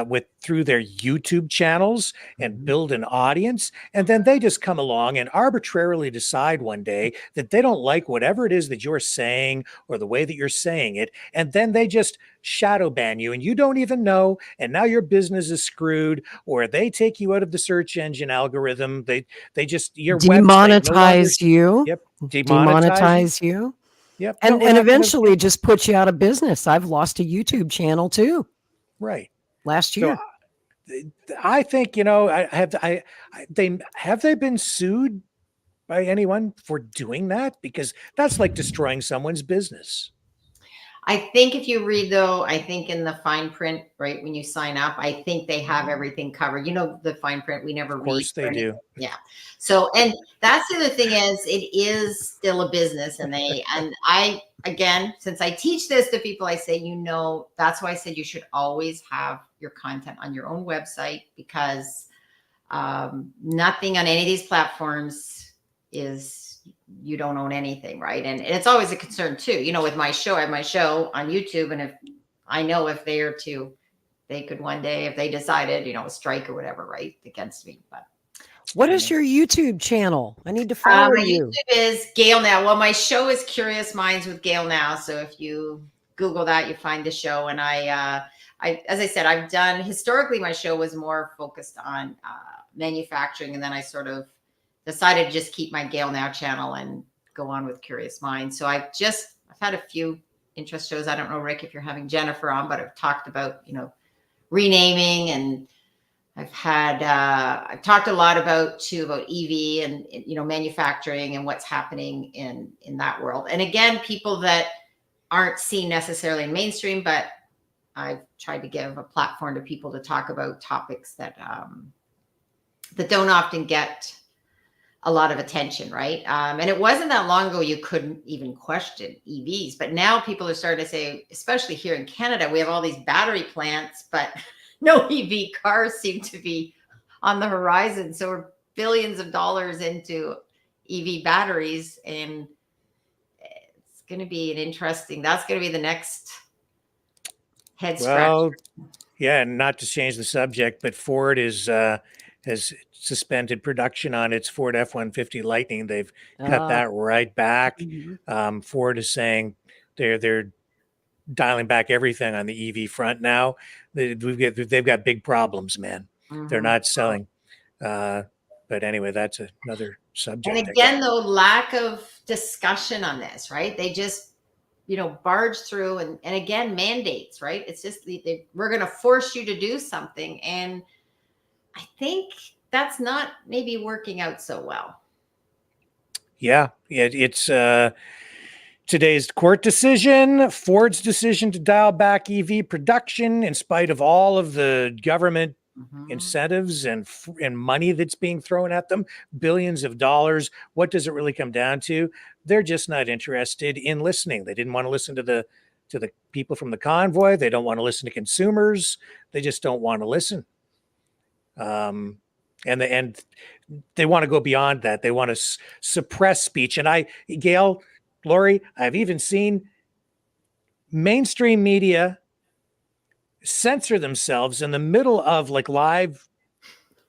with through their YouTube channels and build an audience, and then they just come along and arbitrarily decide one day that they don't like whatever it is that you're saying or the way that you're saying it, and then they just shadow ban you, and you don't even know, and now your business is screwed, or they take you out of the search engine algorithm. They just your website no longer. Demonetize you. Yep. Demonetize you. Demonetize you. Yep. No, And we're and not gonna. eventually just put you out of business. I've lost a YouTube channel too Right. last So year. I think, have they been sued by anyone for doing that? Because that's like destroying someone's business. I think if you read though, I think in the fine print, right, when you sign up, I think they have everything covered. You know, the fine print we never Of read. course they do. Yeah. So, and that's the other thing is it is still a business and I, again, since I teach this to people, I say, that's why I said you should always have your content on your own website because nothing on any of these platforms is you don't own anything, right? And it's always a concern too. With my show, I have my show on YouTube, and if they could one day, if they decided, a strike or whatever, right, against me. But What is your YouTube channel? I need to follow my you. YouTube is Gail Now. Well, my show is Curious Minds with Gail Now. So if you Google that, you find the show. And as I said, I've done historically. My show was more focused on manufacturing, and then I sort of decided to just keep my Gail Now channel and go on with Curious Minds. So I've had a few interest shows. I don't know, Rick, if you're having Jennifer on, but I've talked about, renaming, and I've talked a lot about EV and, manufacturing and what's happening in that world. And again, people that aren't seen necessarily in mainstream, but I've tried to give a platform to people to talk about topics that don't often get a lot of attention, right? And it wasn't that long ago you couldn't even question EVs, but now people are starting to say, especially here in Canada, we have all these battery plants, but no EV cars seem to be on the horizon. So we're billions of dollars into EV batteries, and it's going to be that's going to be the next head scratch. Well, yeah, and not to change the subject, but Ford has suspended production on its Ford F-150 Lightning. They've cut that right back. Ford is saying they're dialing back everything on the EV front now. They've got big problems, man. They're not selling. But anyway, that's another subject. And again, though, lack of discussion on this, right? They just barge through and again, mandates, right? It's just we're going to force you to do something. And I think that's not maybe working out so well. Yeah, it's today's court decision, Ford's decision to dial back EV production in spite of all of the government incentives and money that's being thrown at them, billions of dollars. What does it really come down to? They're just not interested in listening. They didn't want to listen to the people from the convoy. They don't want to listen to consumers. They just don't want to listen. And they want to go beyond that. They want to suppress speech. And Gail, Lori, I've even seen mainstream media censor themselves in the middle of like live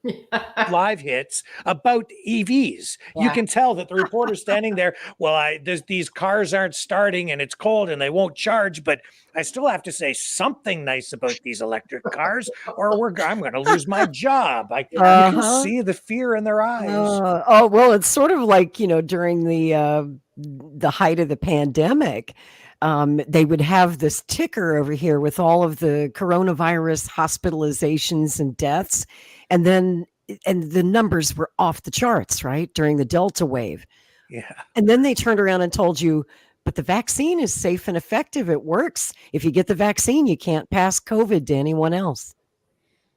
hits about EVs. Yeah. You can tell that the reporter's standing there. Well, these cars aren't starting and it's cold and they won't charge, but I still have to say something nice about these electric cars, or I'm going to lose my job. You can see the fear in their eyes. Well, it's sort of like during the height of the pandemic. They would have this ticker over here with all of the coronavirus hospitalizations and deaths. And the numbers were off the charts, right? During the Delta wave. Yeah. And then they turned around and told you, but the vaccine is safe and effective. It works. If you get the vaccine, you can't pass COVID to anyone else.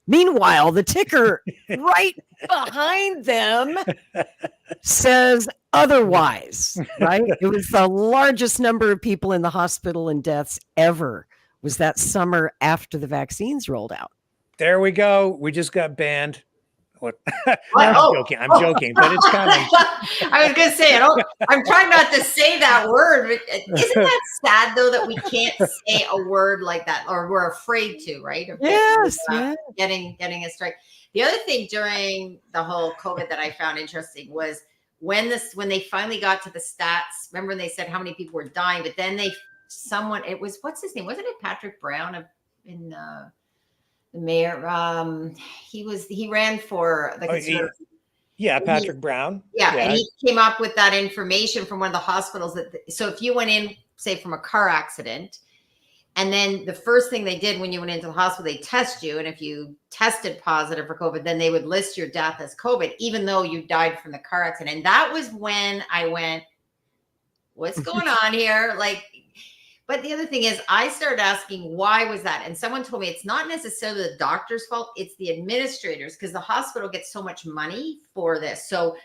Meanwhile, the ticker right behind them says otherwise, right? It was the largest number of people in the hospital and deaths ever was that summer after the vaccines rolled out. There we go. We just got banned. What? What? I'm Oh. joking. I'm joking, but it's coming. I was going to say, I'm trying not to say that word. Isn't that sad, though, that we can't say a word like that, or we're afraid to, right? Of getting a strike. The other thing during the whole COVID that I found interesting was when they finally got to the stats. Remember when they said how many people were dying, but then it was, what's his name? Wasn't it Patrick Brown in the mayor? He ran for the Conservative. Patrick Brown. Yeah, and he came up with that information from one of the hospitals so if you went in, say, from a car accident, and then the first thing they did when you went into the hospital, they test you, and if you tested positive for COVID, then they would list your death as COVID, even though you died from the car accident. And that was when I went, what's going on here? But the other thing is, I started asking, why was that? And someone told me it's not necessarily the doctor's fault, it's the administrators, because the hospital gets so much money for this. So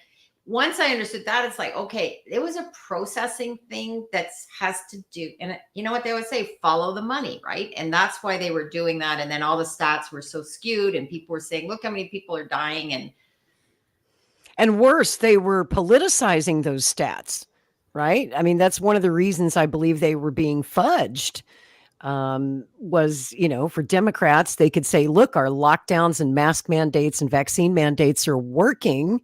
once I understood that, it's like, okay, it was a processing thing that has to do, and you know what they always say, follow the money, right? And that's why they were doing that. And then all the stats were so skewed, and people were saying, look how many people are dying. And worse, they were politicizing those stats. Right. I mean, that's one of the reasons I believe they were being fudged was, for Democrats, they could say, look, our lockdowns and mask mandates and vaccine mandates are working.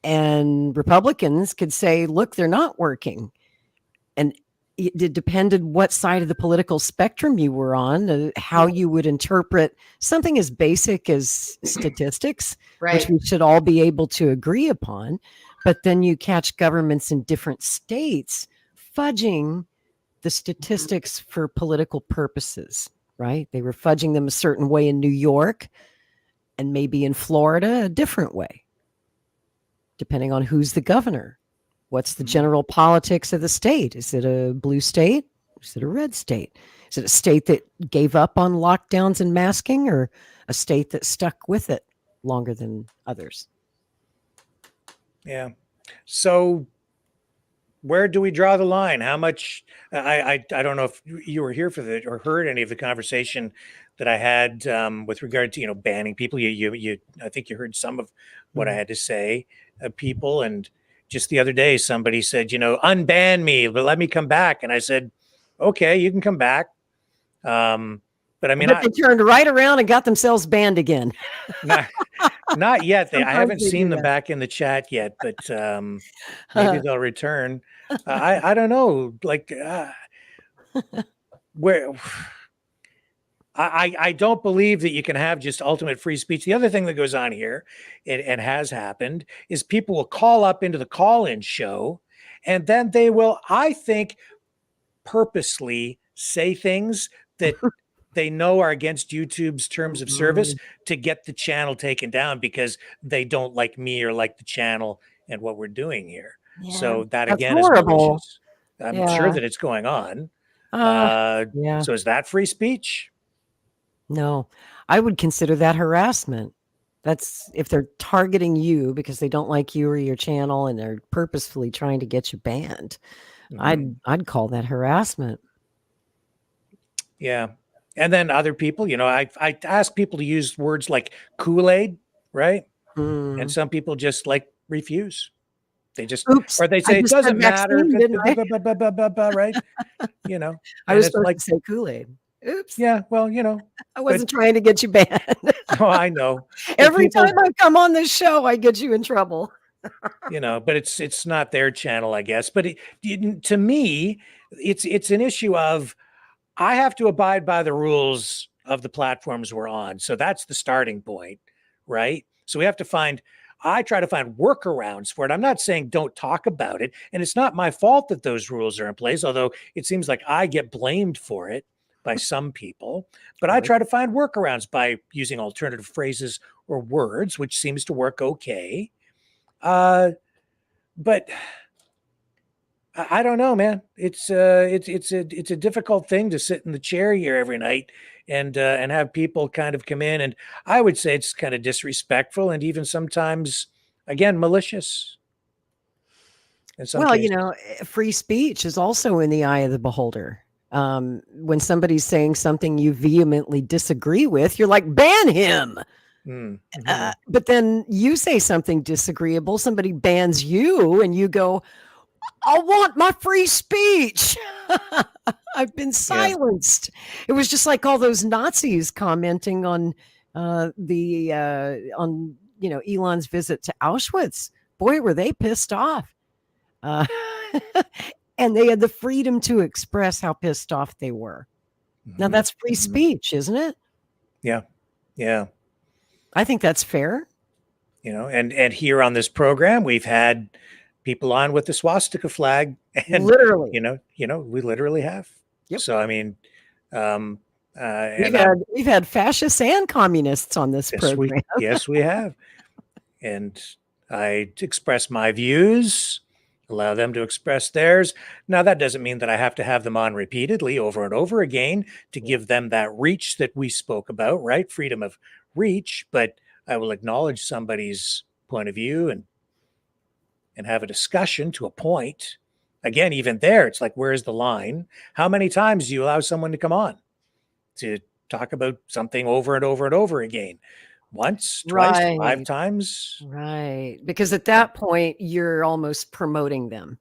And Republicans could say, look, they're not working. And it depended what side of the political spectrum you were on, how you would interpret something as basic as statistics, Right. which we should all be able to agree upon. But then you catch governments in different states fudging the statistics for political purposes, right? They were fudging them a certain way in New York and maybe in Florida a different way, depending on who's the governor. What's the general politics of the state? Is it a blue state? Is it a red state? Is it a state that gave up on lockdowns and masking, or a state that stuck with it longer than others? Yeah. So where do we draw the line? How much? I don't know if you were here for the or heard any of the conversation that I had with regard to banning people. You I think you heard some of what I had to say. People, and just the other day somebody said, unban me, but let me come back, and I said, okay, you can come back. But I mean, they turned right around and got themselves banned again. Not yet. I haven't seen them that. back in the chat yet, but maybe they'll return. I don't know. Where I don't believe that you can have just ultimate free speech. The other thing that goes on here, and has happened, is people will call up into the call-in show, and then they will, I think, purposely say things that they know are against YouTube's terms of service to get the channel taken down because they don't like me or like the channel and what we're doing here. Yeah, so that again is malicious. I'm sure that it's going on. So is that free speech? No, I would consider that harassment. That's if they're targeting you because they don't like you or your channel and they're purposefully trying to get you banned. I'd call that harassment. Yeah. And then other people, I ask people to use words like Kool-Aid, right? And some people just refuse. They just, or they say it doesn't matter, right? I was supposed to say Kool-Aid. Oops. Yeah, well, I wasn't trying to get you banned. Oh, I know. Every time I come on this show, I get you in trouble. But it's not their channel, I guess. But to me, it's an issue of I have to abide by the rules of the platforms we're on. So that's the starting point, right? So we have to I try to find workarounds for it. I'm not saying don't talk about it. And it's not my fault that those rules are in place, although it seems like I get blamed for it by some people. But I try to find workarounds by using alternative phrases or words, which seems to work okay. But I don't know, man. It's a difficult thing to sit in the chair here every night and have people kind of come in, and I would say it's kind of disrespectful and even sometimes, again, malicious in some Well, cases. free speech is also in the eye of the beholder. When somebody's saying something you vehemently disagree with, you're like, ban him. Mm-hmm. But then you say something disagreeable, somebody bans you, and you go, I want my free speech. I've been Yeah. silenced. It was just like all those Nazis commenting on Elon's visit to Auschwitz. Boy, were they pissed off. Uh, and they had the freedom to express how pissed off they were. Now that's free speech, isn't it? Yeah. Yeah. I think that's fair. And here on this program, we've had people on with the swastika flag, and Literally. we literally have. Yep. So I mean, and We've had fascists and communists on this program. Yes, we have. And I express my views, allow them to express theirs. Now, that doesn't mean that I have to have them on repeatedly over and over again to give them that reach that we spoke about, right? Freedom of reach, but I will acknowledge somebody's point of view and have a discussion to a point. Again, even there, it's like, where's the line? How many times do you allow someone to come on to talk about something over and over and over again? Once, twice, Right. 5 times? Right. Because at that point, you're almost promoting them.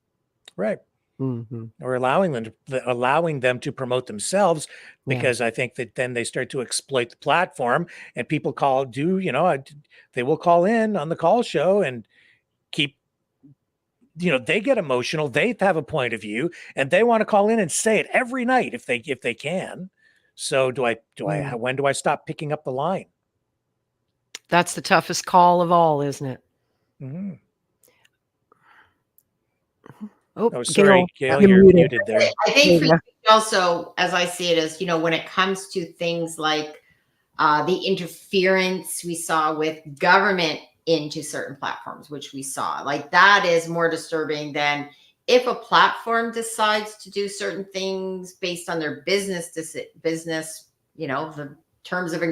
Right. Mm-hmm. Or allowing them to promote themselves, because I think that then they start to exploit the platform, and people they will call in on the call show and keep, they get emotional, they have a point of view, and they want to call in and say it every night if they can. So when do I stop picking up the line? That's the toughest call of all, isn't it? Mm-hmm. Oh, sorry, Gail, you're you're muted. muted there. I think free speech also, as I see it, is, when it comes to things like the interference we saw with government into certain platforms, which we saw, like, that is more disturbing than if a platform decides to do certain things based on their business, the terms of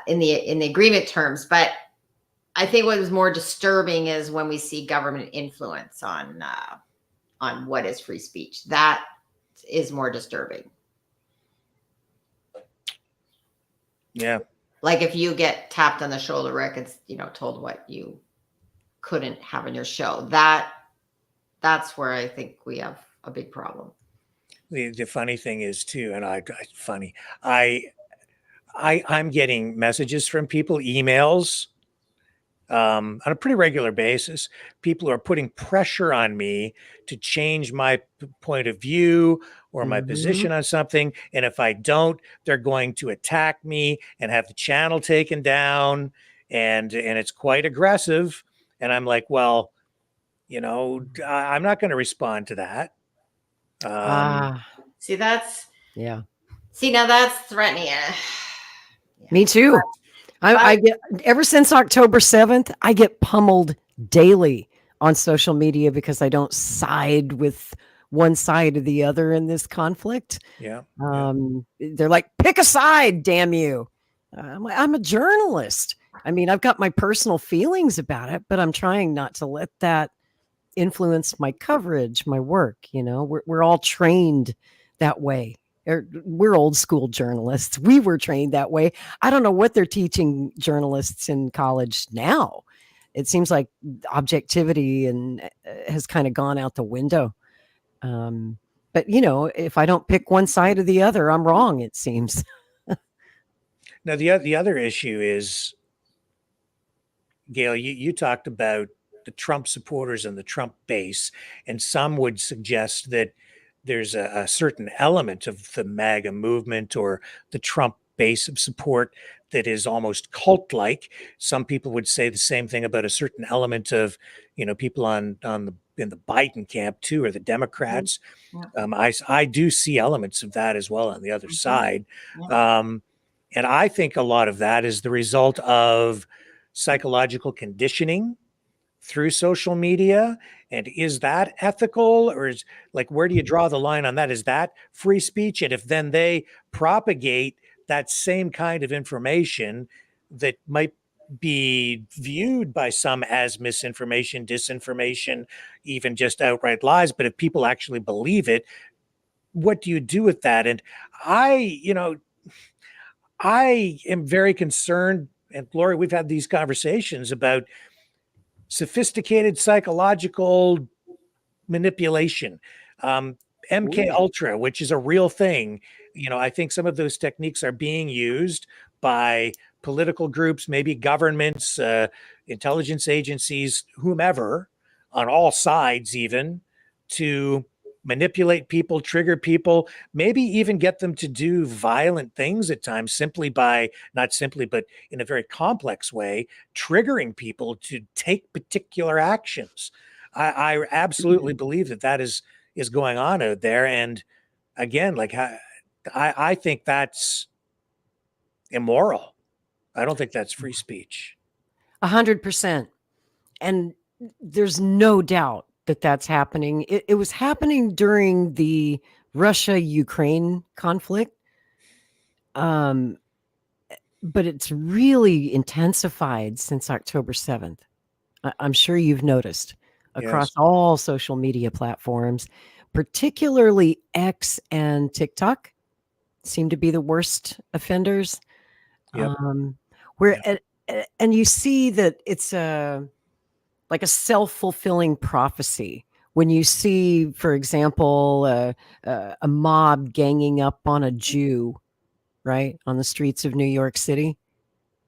in the agreement terms. But I think what was more disturbing is when we see government influence on what is free speech. That is more disturbing. Yeah. Like if you get tapped on the shoulder, Rick, it's, told what you couldn't have in your show. That's where I think we have a big problem. The funny thing is too, and I'm getting messages from people, emails, on a pretty regular basis. People are putting pressure on me to change my point of view or my position on something. And if I don't, they're going to attack me and have the channel taken down. And it's quite aggressive. And I'm like, well, I'm not going to respond to that. See, that's now that's threatening. Me too. I get, ever since October 7th, I get pummeled daily on social media because I don't side with one side or the other in this conflict. Yeah. They're like, pick a side, damn you. I'm a journalist. I mean, I've got my personal feelings about it, but I'm trying not to let that influence my coverage, my work. We're all trained that way. We're old school journalists. We were trained that way. I don't know what they're teaching journalists in college now. It seems like objectivity and has kind of gone out the window. But if I don't pick one side or the other, I'm wrong, it seems. Now, the other issue is, Gail, you talked about the Trump supporters and the Trump base, and some would suggest that there's a certain element of the MAGA movement or the Trump base of support that is almost cult-like. Some people would say the same thing about a certain element of, people in the Biden camp too, or the Democrats. I do see elements of that as well on the other side. And I think a lot of that is the result of psychological conditioning through social media? And is that ethical, or is, like, where do you draw the line on that? Is that free speech? And if then they propagate that same kind of information that might be viewed by some as misinformation, disinformation, even just outright lies, but if people actually believe it, what do you do with that? And I am very concerned, and Lori, we've had these conversations about sophisticated psychological manipulation. MK Ooh. Ultra, which is a real thing. I think some of those techniques are being used by political groups, maybe governments, intelligence agencies, whomever, on all sides, even to manipulate people, trigger people, maybe even get them to do violent things at times, simply by, not simply, but in a very complex way, triggering people to take particular actions. I absolutely believe that is going on out there. And again, like, I think that's immoral. I don't think that's free speech. 100%. And there's no doubt that that's happening. It was happening during the Russia-Ukraine conflict. But it's really intensified since October 7th. I'm sure you've noticed across Yes. all social media platforms, particularly X and TikTok seem to be the worst offenders. Yep. Where Yep. and you see that it's like a self-fulfilling prophecy when you see, for example, a mob ganging up on a Jew, right, on the streets of New York City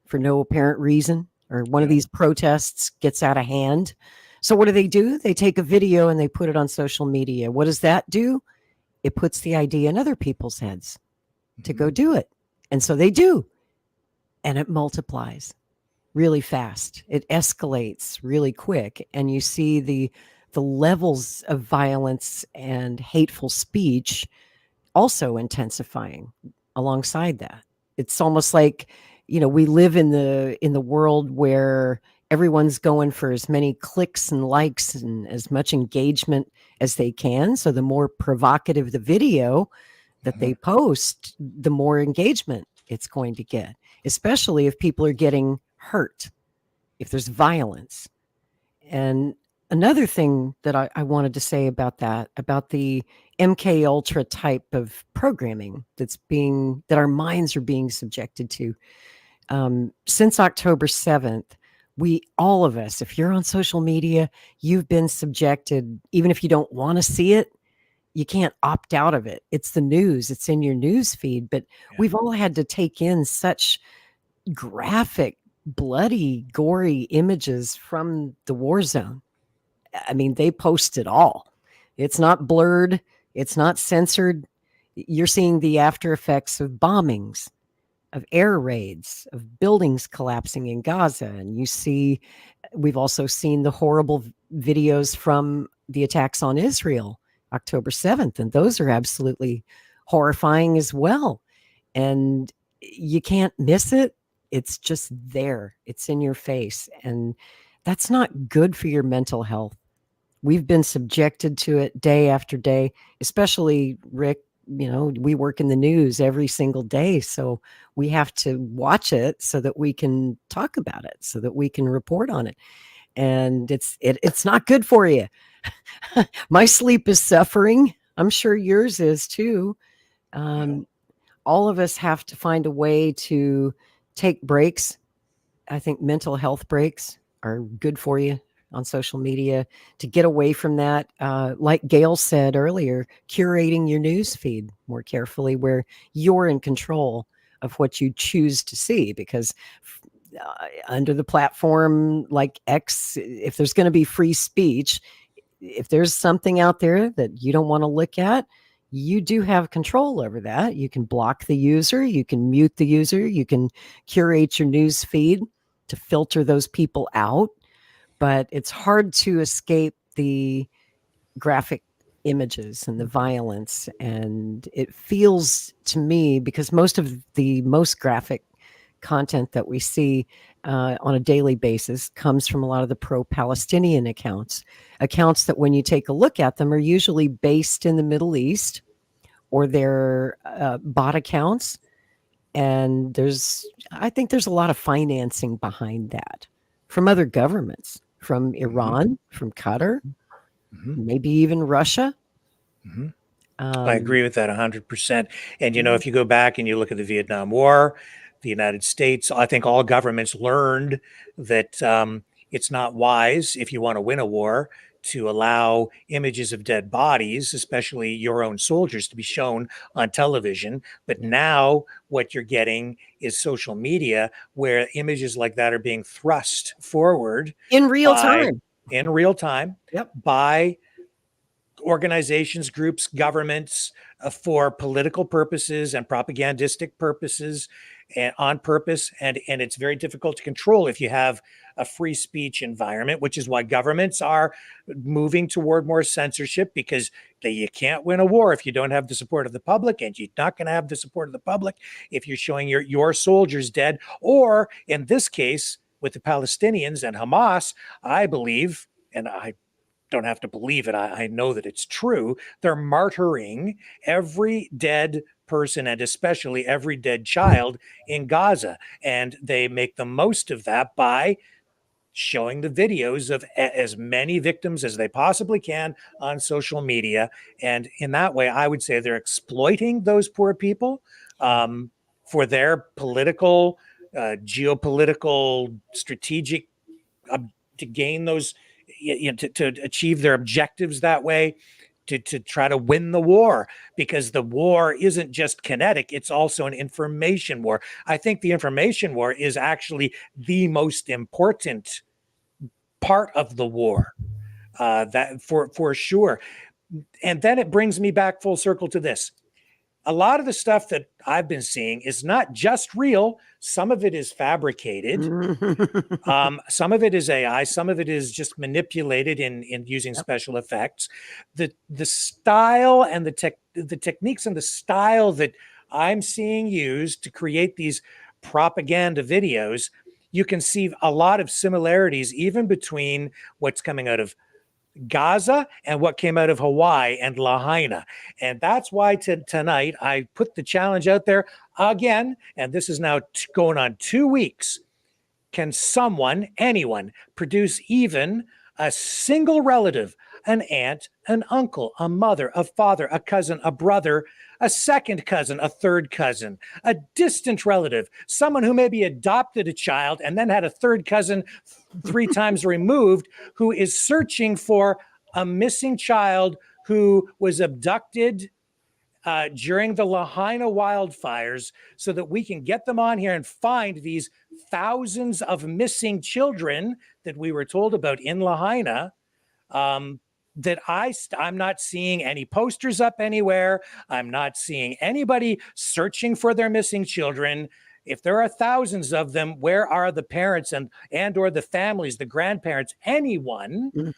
for no apparent reason, or one of Yep. these protests gets out of hand. So what do? They take a video and they put it on social media. What does that do? It puts the idea in other people's heads to go do it. And so they do. And it multiplies really fast. It escalates really quick. And you see the levels of violence and hateful speech also intensifying alongside that. It's almost like, we live in the world where everyone's going for as many clicks and likes and as much engagement as they can. So the more provocative the video that they post, the more engagement it's going to get, especially if people are getting hurt, if there's violence. And another thing that I wanted to say about that, about the MK Ultra type of programming that our minds are being subjected to, since October 7th, all of us, if you're on social media, you've been subjected, even if you don't want to see it, you can't opt out of it. It's the news, it's in your news feed, but we've all had to take in such graphic, bloody, gory images from the war zone. I mean, they post it all. It's not blurred. It's not censored. You're seeing the after effects of bombings, of air raids, of buildings collapsing in Gaza. And we've also seen the horrible videos from the attacks on Israel, October 7th. And those are absolutely horrifying as well. And you can't miss it. It's just there. It's in your face. And that's not good for your mental health. We've been subjected to it day after day, especially Rick. We work in the news every single day. So we have to watch it so that we can talk about it, so that we can report on it. And it's not good for you. My sleep is suffering. I'm sure yours is too. All of us have to find a way to take breaks. I think mental health breaks are good for you on social media, to get away from that. Like Gail said earlier, curating your news feed more carefully, where you're in control of what you choose to see. Because under the platform like X, if there's going to be free speech, if there's something out there that you don't want to look at, you do have control over that. You can block the user, you can mute the user, you can curate your news feed to filter those people out. But it's hard to escape the graphic images and the violence. And it feels to me, because most of the most graphic content that we see on a daily basis comes from a lot of the pro-Palestinian accounts that when you take a look at them are usually based in the Middle East, or they're bot accounts. And I think there's a lot of financing behind that from other governments, from Iran, from Qatar, maybe even Russia. I agree with that 100%. And, if you go back and you look at the Vietnam War, the United States, I think all governments learned that it's not wise, if you want to win a war, to allow images of dead bodies, especially your own soldiers, to be shown on television. But now what you're getting is social media, where images like that are being thrust forward in real time. Yep. By organizations, groups, governments, for political purposes and propagandistic purposes, and on purpose. And it's very difficult to control if you have a free speech environment, which is why governments are moving toward more censorship, because you can't win a war if you don't have the support of the public, and you're not going to have the support of the public if you're showing your soldiers dead. Or in this case, with the Palestinians and Hamas, I believe, and I don't have to believe it, I know that it's true, they're martyring every dead person, and especially every dead child in Gaza. And they make the most of that by showing the videos of as many victims as they possibly can on social media. And in that way, I would say they're exploiting those poor people for their political, geopolitical, strategic, to gain those, to achieve their objectives that way, to try to win the war, because the war isn't just kinetic, it's also an information war. I think the information war is actually the most important part of the war, that for sure. And then it brings me back full circle to this. A lot of the stuff that I've been seeing is not just real. Some of it is fabricated. Some of it is AI. Some of it is just manipulated in using special effects. The style and the techniques and the style that I'm seeing used to create these propaganda videos, you can see a lot of similarities even between what's coming out of Gaza and what came out of Hawaii and Lahaina. And that's why tonight I put the challenge out there again, and this is now going on 2 weeks. Can anyone, produce even a single relative, an aunt, an uncle, a mother, a father, a cousin, a brother, a second cousin, a third cousin, a distant relative, someone who maybe adopted a child and then had a third cousin 3 times removed, who is searching for a missing child who was abducted during the Lahaina wildfires, so that we can get them on here and find these thousands of missing children that we were told about in Lahaina. That I'm not seeing any posters up anywhere. I'm not seeing anybody searching for their missing children. If there are thousands of them, where are the parents and or the families, the grandparents, anyone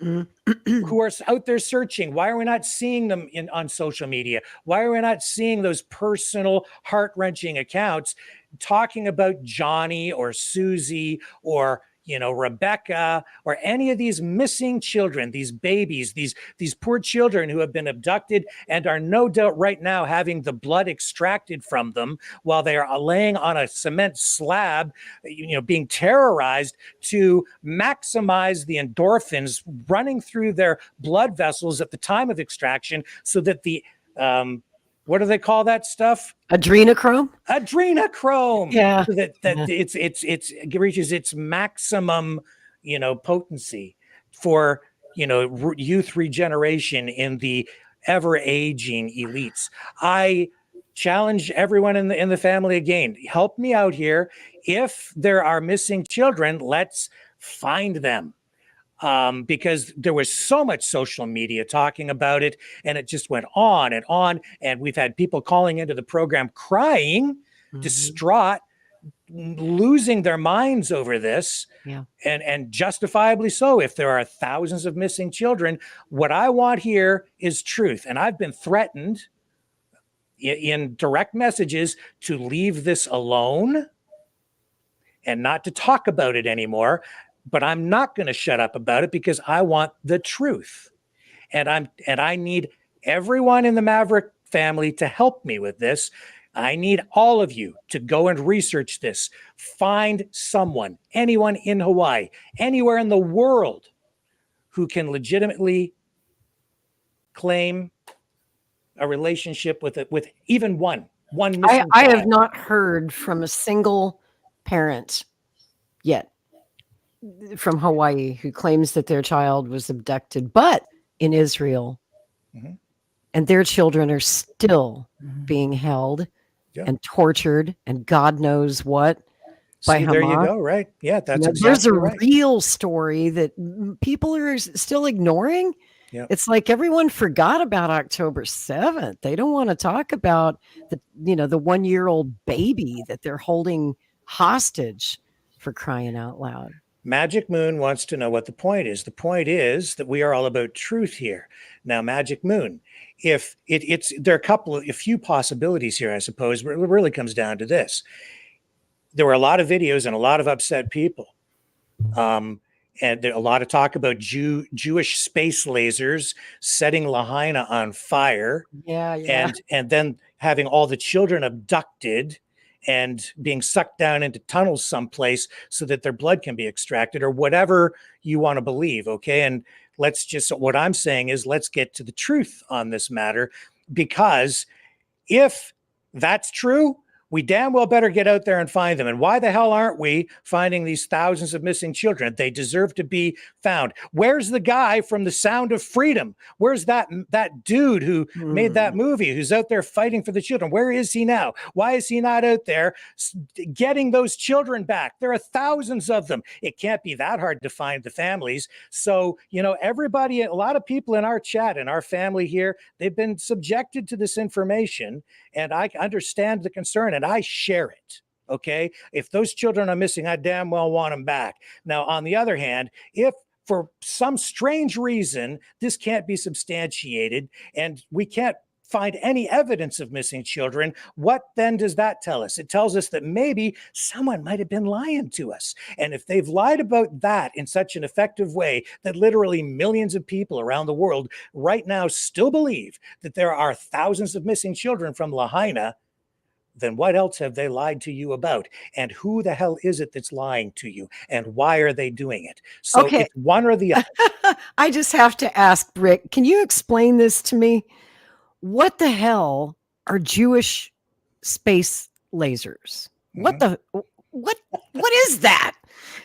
who are out there searching? Why are we not seeing them on social media? Why are we not seeing those personal, heart-wrenching accounts talking about Johnny or Susie or Rebecca, or any of these missing children, these babies, these poor children who have been abducted and are no doubt right now having the blood extracted from them while they are laying on a cement slab, being terrorized to maximize the endorphins running through their blood vessels at the time of extraction, so that the what do they call that stuff? Adrenochrome. Yeah. So that it reaches its maximum, potency for, youth regeneration in the ever aging elites. I challenge everyone in the family again. Help me out here. If there are missing children, let's find them. Because there was so much social media talking about it, and it just went on and on. And we've had people calling into the program crying, distraught, losing their minds over this, and justifiably so. If there are thousands of missing children, what I want here is truth. And I've been threatened in direct messages to leave this alone. and not to talk about it anymore. But I'm not going to shut up about it because I want the truth. And I need everyone in the Maverick family to help me with this. I need all of you to go and research this. Find someone, anyone in Hawaii, anywhere in the world who can legitimately claim a relationship with even one missing I have child. not heard from a single parent yet from Hawaii who claims that their child was abducted, but in Israel, and their children are still being held and tortured, and God knows what. By See, there you Hamas. go. Right. Yeah, that's There's exactly a right. real story that people are still ignoring. Yeah. It's like everyone forgot about October 7th. They don't want to talk about the 1-year-old baby that they're holding hostage, for crying out loud. Magic Moon wants to know what the point is. The point is that we are all about truth here. Now, Magic Moon, if there are a few possibilities here, I suppose, but it really comes down to this. There were a lot of videos and a lot of upset people. And a lot of talk about Jewish space lasers setting Lahaina on fire. Yeah. And then having all the children abducted and being sucked down into tunnels someplace so that their blood can be extracted, or whatever you want to believe. Okay. And what I'm saying is, let's get to the truth on this matter, because if that's true, we damn well better get out there and find them. And why the hell aren't we finding these thousands of missing children? They deserve to be found. Where's the guy from The Sound of Freedom? Where's that dude who made that movie, who's out there fighting for the children? Where is he now? Why is he not out there getting those children back? There are thousands of them. It can't be that hard to find the families. So, everybody, a lot of people in our chat, in our family here, they've been subjected to this information, and I understand the concern and I share it. Okay. If those children are missing, I damn well want them back. Now, on the other hand, if for some strange reason this can't be substantiated and we can't find any evidence of missing children, what then does that tell us? It tells us that maybe someone might have been lying to us. And if they've lied about that in such an effective way that literally millions of people around the world right now still believe that there are thousands of missing children from Lahaina, then what else have they lied to you about? And who the hell is it that's lying to you? And why are they doing it? So It's one or the other. I just have to ask, Rick, can you explain this to me? What the hell are Jewish space lasers? What is that?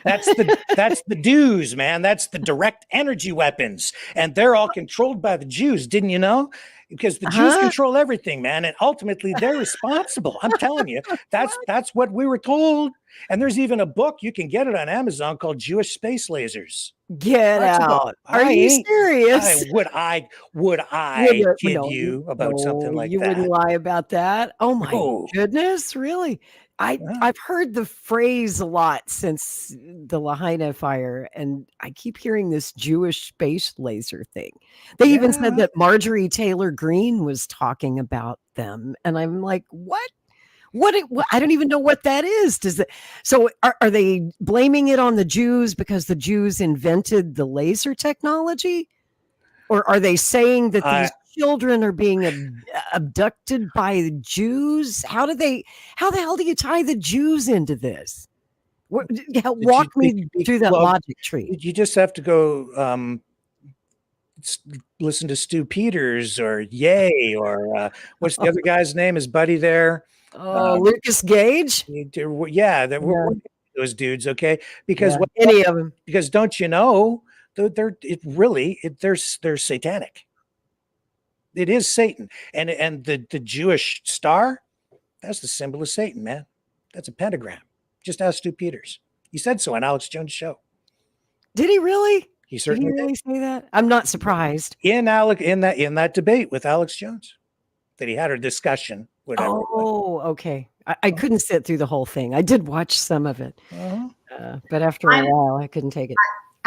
That's the Jews, man. That's the direct energy weapons. And they're all controlled by the Jews. Didn't you know? Because the Jews control everything, man. And ultimately they're responsible. I'm telling you, that's what we were told. And there's even a book, you can get it on Amazon, called Jewish Space Lasers. Get out. Are you serious? Would I kid you about something like that? You wouldn't lie about that. Oh my goodness, really? I've heard the phrase a lot since the Lahaina fire, and I keep hearing this Jewish space laser thing. They even said that Marjorie Taylor Greene was talking about them, and I'm like, what? What I don't even know what that is. So are they blaming it on the Jews because the Jews invented the laser technology? Or are they saying that these children are being abducted by the Jews? How the hell do you tie the Jews into this? Walk me through that logic tree. You just have to go listen to Stu Peters or Ye, or what's the other guy's name? His buddy there. Lucas Gage. Yeah, those dudes. Okay, because any of them. Because don't you know, they're satanic. It is Satan, and the Jewish star, that's the symbol of Satan, man. That's a pentagram. Just ask Stu Peters. He said so on Alex Jones' show. Did he really? He certainly did. He really say that? I'm not surprised. In that debate with Alex Jones, that he had a discussion. Whatever. Oh, okay. I couldn't sit through the whole thing. I did watch some of it, but after a while, I couldn't take it.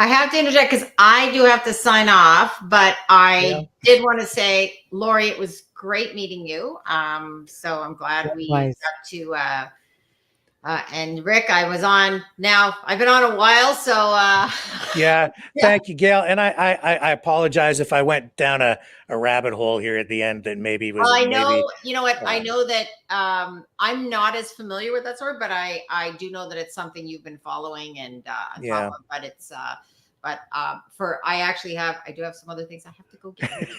I have to interject because I do have to sign off, but I did want to say, Lori, it was great meeting you. So I'm glad we got to And Rick, I've been on a while, so Yeah. Thank you, Gail. And I apologize if I went down a rabbit hole here at the end that maybe was I maybe. know, you know what, I know that I'm not as familiar with that story, but I do know that it's something you've been following and on top of, but it's I do have some other things I have to go get ready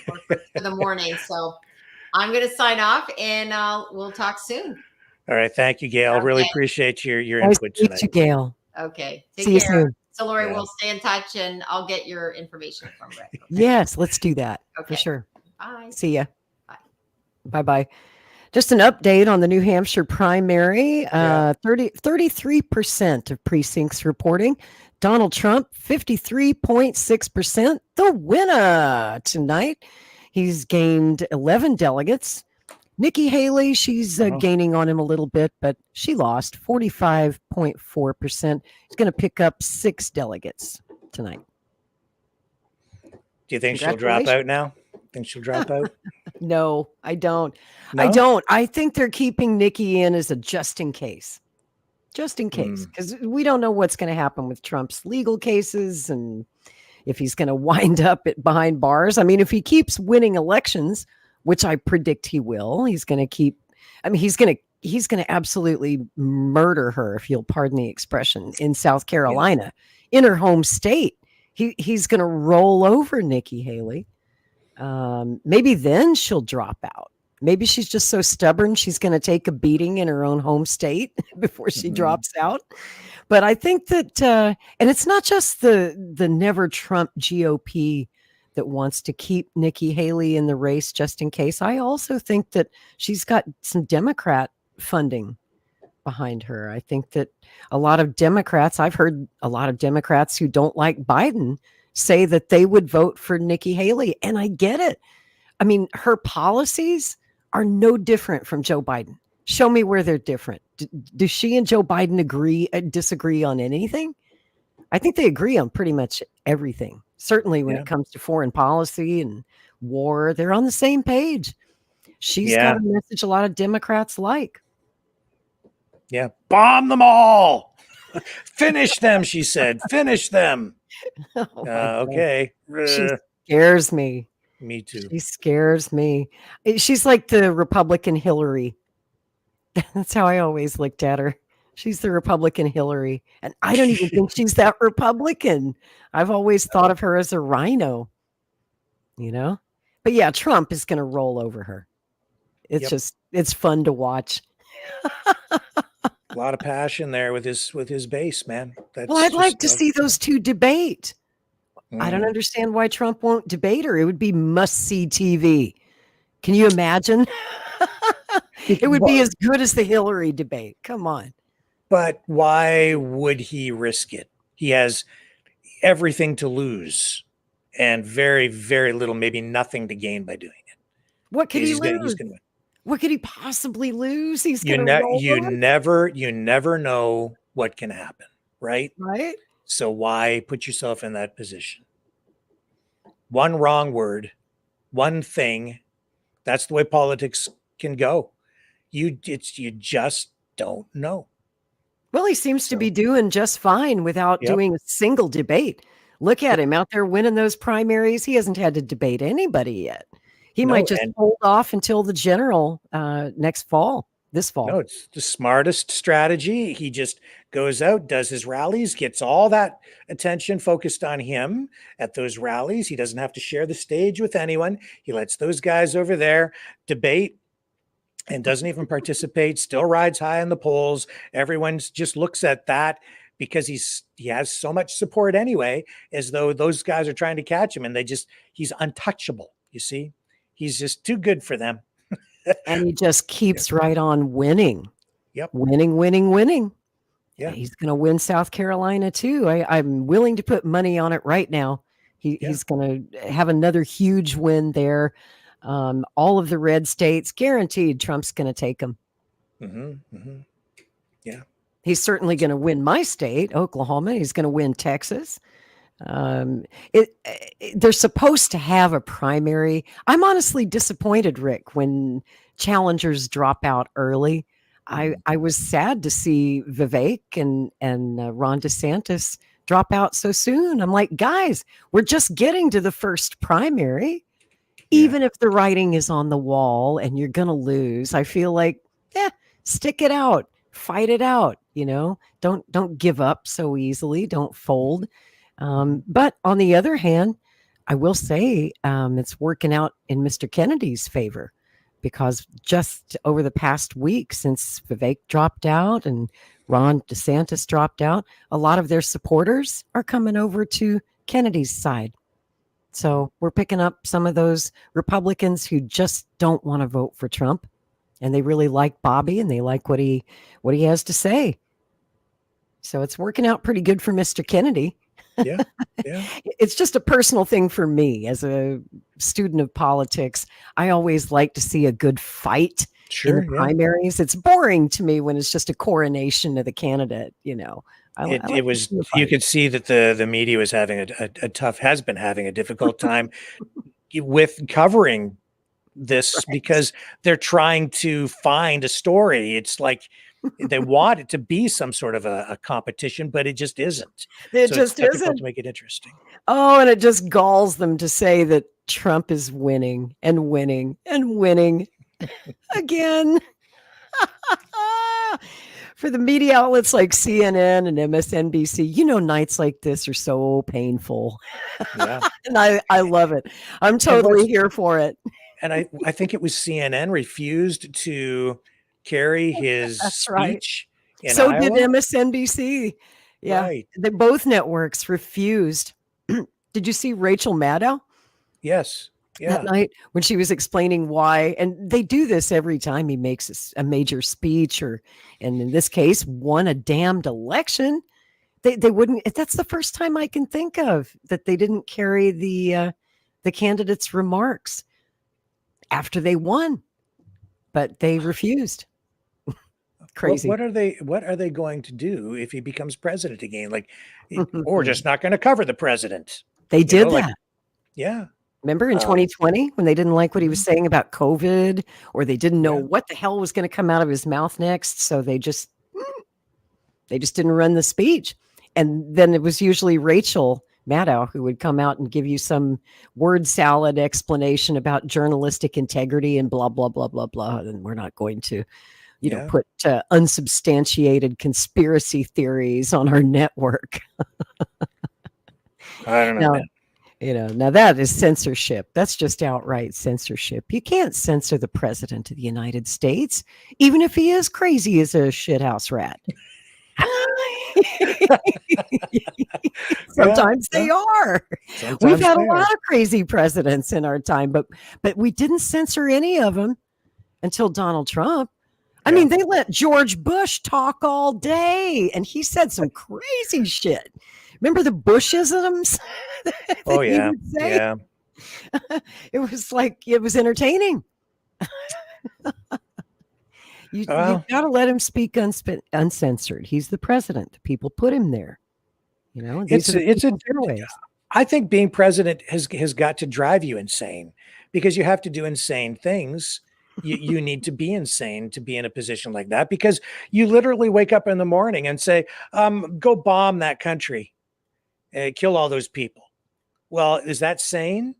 for the morning. So I'm going to sign off and we'll talk soon. All right. Thank you, Gail. Okay. Really appreciate your Nice input to meet tonight. you, Gail. Okay. Take See you care. soon. So Lori, Yeah. we'll stay in touch and I'll get your information from Rick. Okay? Yes, let's do that for Okay. sure. Bye. See ya. Bye. Bye-bye. Just an update on the New Hampshire primary. 33% of precincts reporting. Donald Trump, 53.6%, the winner tonight. He's gained 11 delegates. Nikki Haley, she's gaining on him a little bit, but she lost 45.4%. He's going to pick up 6 delegates tonight. Do you think she'll drop out now? Think she'll drop out? No, I don't. No? I don't. I think they're keeping Nikki in as a just in case. Just in case. Because we don't know what's going to happen with Trump's legal cases and if he's going to wind up behind bars. I mean, if he keeps winning elections, which I predict he will, he's going to absolutely murder her, if you'll pardon the expression, in South Carolina, in her home state. He's going to roll over Nikki Haley. Maybe then she'll drop out. Maybe she's just so stubborn she's going to take a beating in her own home state before she drops out. But I think that, and it's not just the never Trump GOP that wants to keep Nikki Haley in the race just in case. I also think that she's got some Democrat funding behind her. I think that a lot of Democrats, I've heard a lot of Democrats who don't like Biden say that they would vote for Nikki Haley. And I get it. I mean, her policies are no different from Joe Biden. Show me where they're different. Do she and Joe Biden disagree on anything? I think they agree on pretty much everything. Certainly when it comes to foreign policy and war, they're on the same page. She's got a message a lot of Democrats like. Yeah. Bomb them all. Finish them, she said. Finish them. Okay. She scares me. Me too. She scares me. She's like the Republican Hillary. That's how I always looked at her. She's the Republican Hillary. And I don't even think she's that Republican. I've always thought of her as a rhino, you know? But yeah, Trump is going to roll over her. It's it's fun to watch. A lot of passion there with his base, man. Well, I'd like to see those two debate. I don't understand why Trump won't debate her. It would be must-see TV. Can you imagine? It would be as good as the Hillary debate. Come on. But why would he risk it? He has everything to lose and very, very little, maybe nothing to gain by doing it. What could he lose? He's gonna win. What could he possibly lose? He's going to you never know what can happen, right? Right. So why put yourself in that position? One wrong word, one thing. That's the way politics can go. You just don't know. Well, he seems to be doing just fine without doing a single debate. Look at him out there winning those primaries. He hasn't had to debate anybody yet. He might just hold off until the general this fall. No, it's the smartest strategy. He just goes out, does his rallies, gets all that attention focused on him at those rallies. He doesn't have to share the stage with anyone. He lets those guys over there debate and doesn't even participate, still rides high in the polls. Everyone just looks at that because he has so much support anyway, as though those guys are trying to catch him, and he's untouchable. You see, he's just too good for them. And he just keeps right on winning. Yep. Winning. Yeah. He's going to win South Carolina too. I'm willing to put money on it right now. He's going to have another huge win there. All of the red states, guaranteed Trump's going to take them. Yeah. He's certainly going to win my state, Oklahoma. He's going to win Texas. They're supposed to have a primary. I'm honestly disappointed, Rick, when challengers drop out early. I was sad to see Vivek and Ron DeSantis drop out so soon. I'm like, guys, we're just getting to the first primary. Yeah. Even if the writing is on the wall and you're going to lose, I feel like, stick it out, fight it out. Don't give up so easily. Don't fold. But on the other hand, I will say it's working out in Mr. Kennedy's favor, because just over the past week since Vivek dropped out and Ron DeSantis dropped out, a lot of their supporters are coming over to Kennedy's side. So we're picking up some of those Republicans who just don't want to vote for Trump, and they really like Bobby and they like what he has to say. So it's working out pretty good for Mr. Kennedy. Yeah. Yeah. It's just a personal thing for me as a student of politics. I always like to see a good fight in the primaries. It's boring to me when it's just a coronation of the candidate, It was, you could see that the media was having has been having a difficult time with covering this, because they're trying to find a story. It's like they want it to be some sort of a competition, but it just isn't. It just isn't. To make it interesting. Oh, and it just galls them to say that Trump is winning and winning and winning again. For the media outlets like CNN and MSNBC, nights like this are so painful. Yeah. And I love it. I'm totally here for it. And I think it was CNN refused to carry his speech in so Iowa. Did MSNBC. Yeah. Right. Both networks refused. Did you see Rachel Maddow? Yes. Yeah. That night when she was explaining why, and they do this every time he makes a major speech, and in this case, won a damned election. They wouldn't. That's the first time I can think of that they didn't carry the candidate's remarks after they won, but they refused. Crazy. What are they going to do if he becomes president again? Like, or just not going to cover the president? They did that. Yeah. Remember in 2020 when they didn't like what he was saying about COVID, or they didn't know what the hell was going to come out of his mouth next, so they just didn't run the speech. And then it was usually Rachel Maddow who would come out and give you some word salad explanation about journalistic integrity and blah blah blah blah blah. And we're not going to, put unsubstantiated conspiracy theories on our network. I don't know. Now that is censorship. That's just outright censorship. You can't censor the president of the United States, even if he is crazy as a shithouse rat. Sometimes they are. We've had a lot of crazy presidents in our time, but we didn't censor any of them until Donald Trump. I mean, they let George Bush talk all day, and he said some crazy shit. Remember the Bushisms? Oh, yeah. Yeah. It was entertaining. You got to let him speak uncensored. He's the president. The people put him there. I think being president has got to drive you insane, because you have to do insane things. You need to be insane to be in a position like that, because you literally wake up in the morning and say, go bomb that country. Kill all those people. Well, is that sane?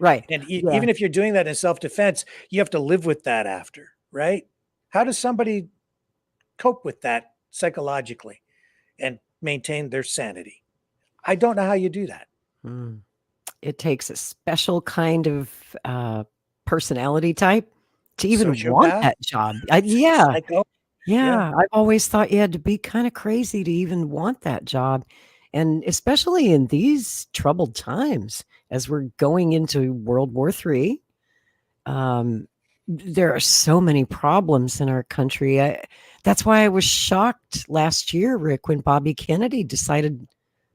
Right. And even if you're doing that in self-defense, you have to live with that after, right? How does somebody cope with that psychologically and maintain their sanity? I don't know how you do that. It takes a special kind of personality type to even want that job. Psycho? Yeah, I've always thought you had to be kind of crazy to even want that job. And especially in these troubled times, as we're going into World War III, there are so many problems in our country. That's why I was shocked last year, Rick, when Bobby Kennedy decided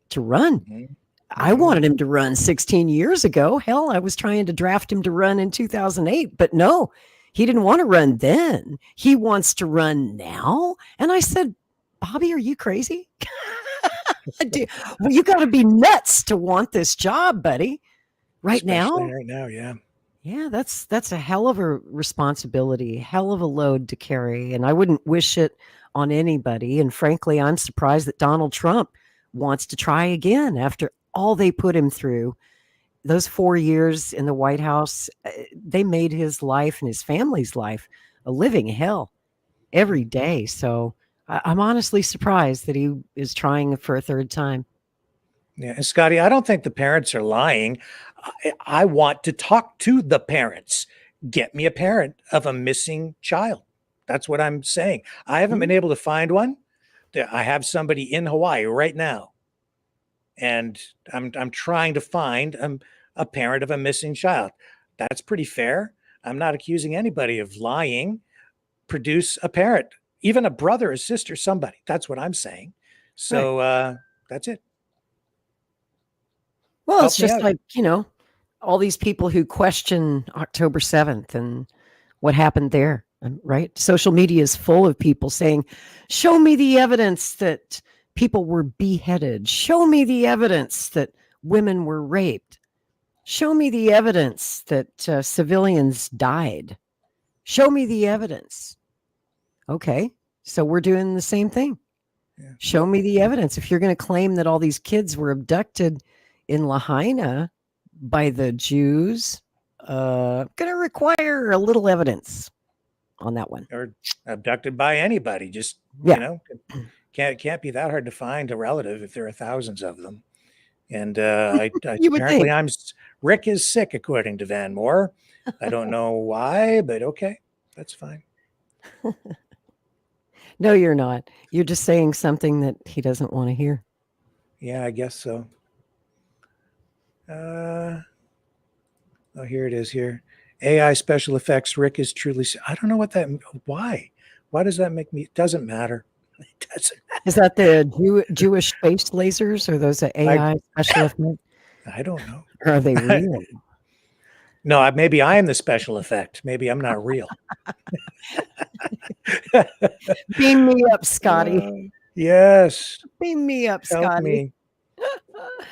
to run. Mm-hmm. I wanted him to run 16 years ago. Hell, I was trying to draft him to run in 2008, but no. He didn't want to run then. He wants to run now. And I said, Bobby, are you crazy? You got to be nuts to want this job, buddy. Right now, yeah. Yeah, that's a hell of a responsibility, hell of a load to carry, and I wouldn't wish it on anybody. And frankly, I'm surprised that Donald Trump wants to try again after all they put him through. Those 4 years in the White House, they made his life and his family's life a living hell every day. So I'm honestly surprised that he is trying for a third time. Yeah, and Scotty, I don't think the parents are lying. I want to talk to the parents. Get me a parent of a missing child. That's what I'm saying. I haven't been able to find one. I have somebody in Hawaii right now, and I'm trying to find a parent of a missing child. That's pretty fair. I'm not accusing anybody of lying. Produce a parent, even a brother, a sister, somebody. That's what I'm saying. So that's it. Well, Help it's me just out. like, all these people who question October 7th and what happened there, right? Social media is full of people saying, show me the evidence that people were beheaded. Show me the evidence that women were raped. Show me the evidence that civilians died. Show me the evidence. Okay, so we're doing the same thing. Yeah. Show me the evidence. If you're going to claim that all these kids were abducted in Lahaina by the Jews, going to require a little evidence on that one. Or abducted by anybody. Just, Yeah. Can't be that hard to find a relative if there are thousands of them. And You would apparently think. Rick is sick, according to Van Moore. I don't know why, but okay, that's fine. No, you're not. You're just saying something that he doesn't want to hear. Yeah, I guess so. Oh, here it is here. AI special effects. Rick is truly. I don't know what that. Why? Why does that make me? It doesn't matter. It doesn't matter. Is that the Jewish space lasers, or those AI special effects? I don't know. Or are they real? No, maybe I am the special effect. Maybe I'm not real. Beam me up, Scotty. Yes. Beam me up, Help Scotty. me.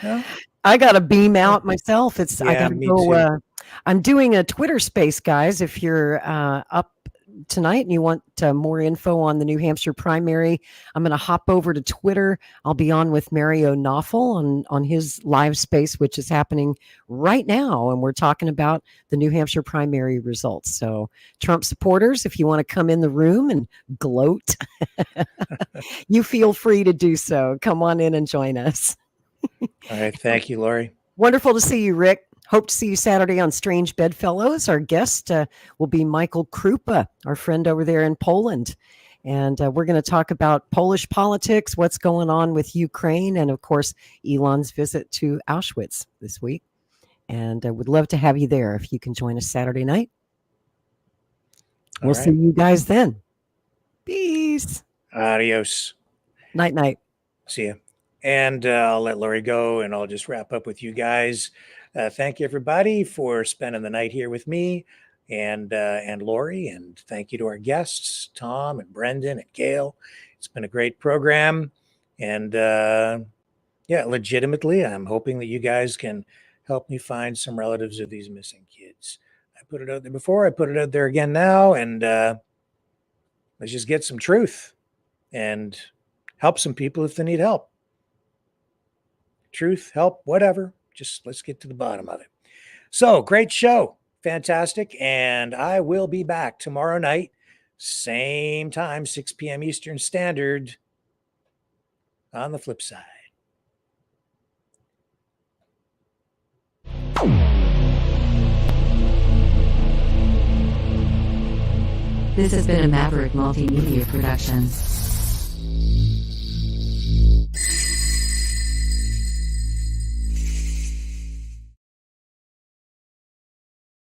Yeah. I got to beam out myself. I Yeah, got to me go. too. I'm doing a Twitter space, guys. If you're up tonight and you want more info on the New Hampshire primary, I'm going to hop over to Twitter. I'll be on with Mario Knopfel on his live space, which is happening right now. And we're talking about the New Hampshire primary results. So Trump supporters, if you want to come in the room and gloat, you feel free to do so. Come on in and join us. All right. Thank you, Lori. Wonderful to see you, Rick. Hope to see you Saturday on Strange Bedfellows. Our guest will be Michael Krupa, our friend over there in Poland. And we're going to talk about Polish politics, what's going on with Ukraine, and of course, Elon's visit to Auschwitz this week. And I would love to have you there if you can join us Saturday night. We'll see you guys then. Peace. Adios. Night, night. See ya. And I'll let Lori go, and I'll just wrap up with you guys. Thank you, everybody, for spending the night here with me and Lori. And thank you to our guests, Tom and Brendan and Gail. It's been a great program. And legitimately, I'm hoping that you guys can help me find some relatives of these missing kids. I put it out there before. I put it out there again now. And let's just get some truth and help some people if they need help. Truth, help, whatever. Just let's get to the bottom of it. So great show. Fantastic. And I will be back tomorrow night, same time, 6 p.m. Eastern Standard, on the flip side. This has been a Maverick Multimedia production.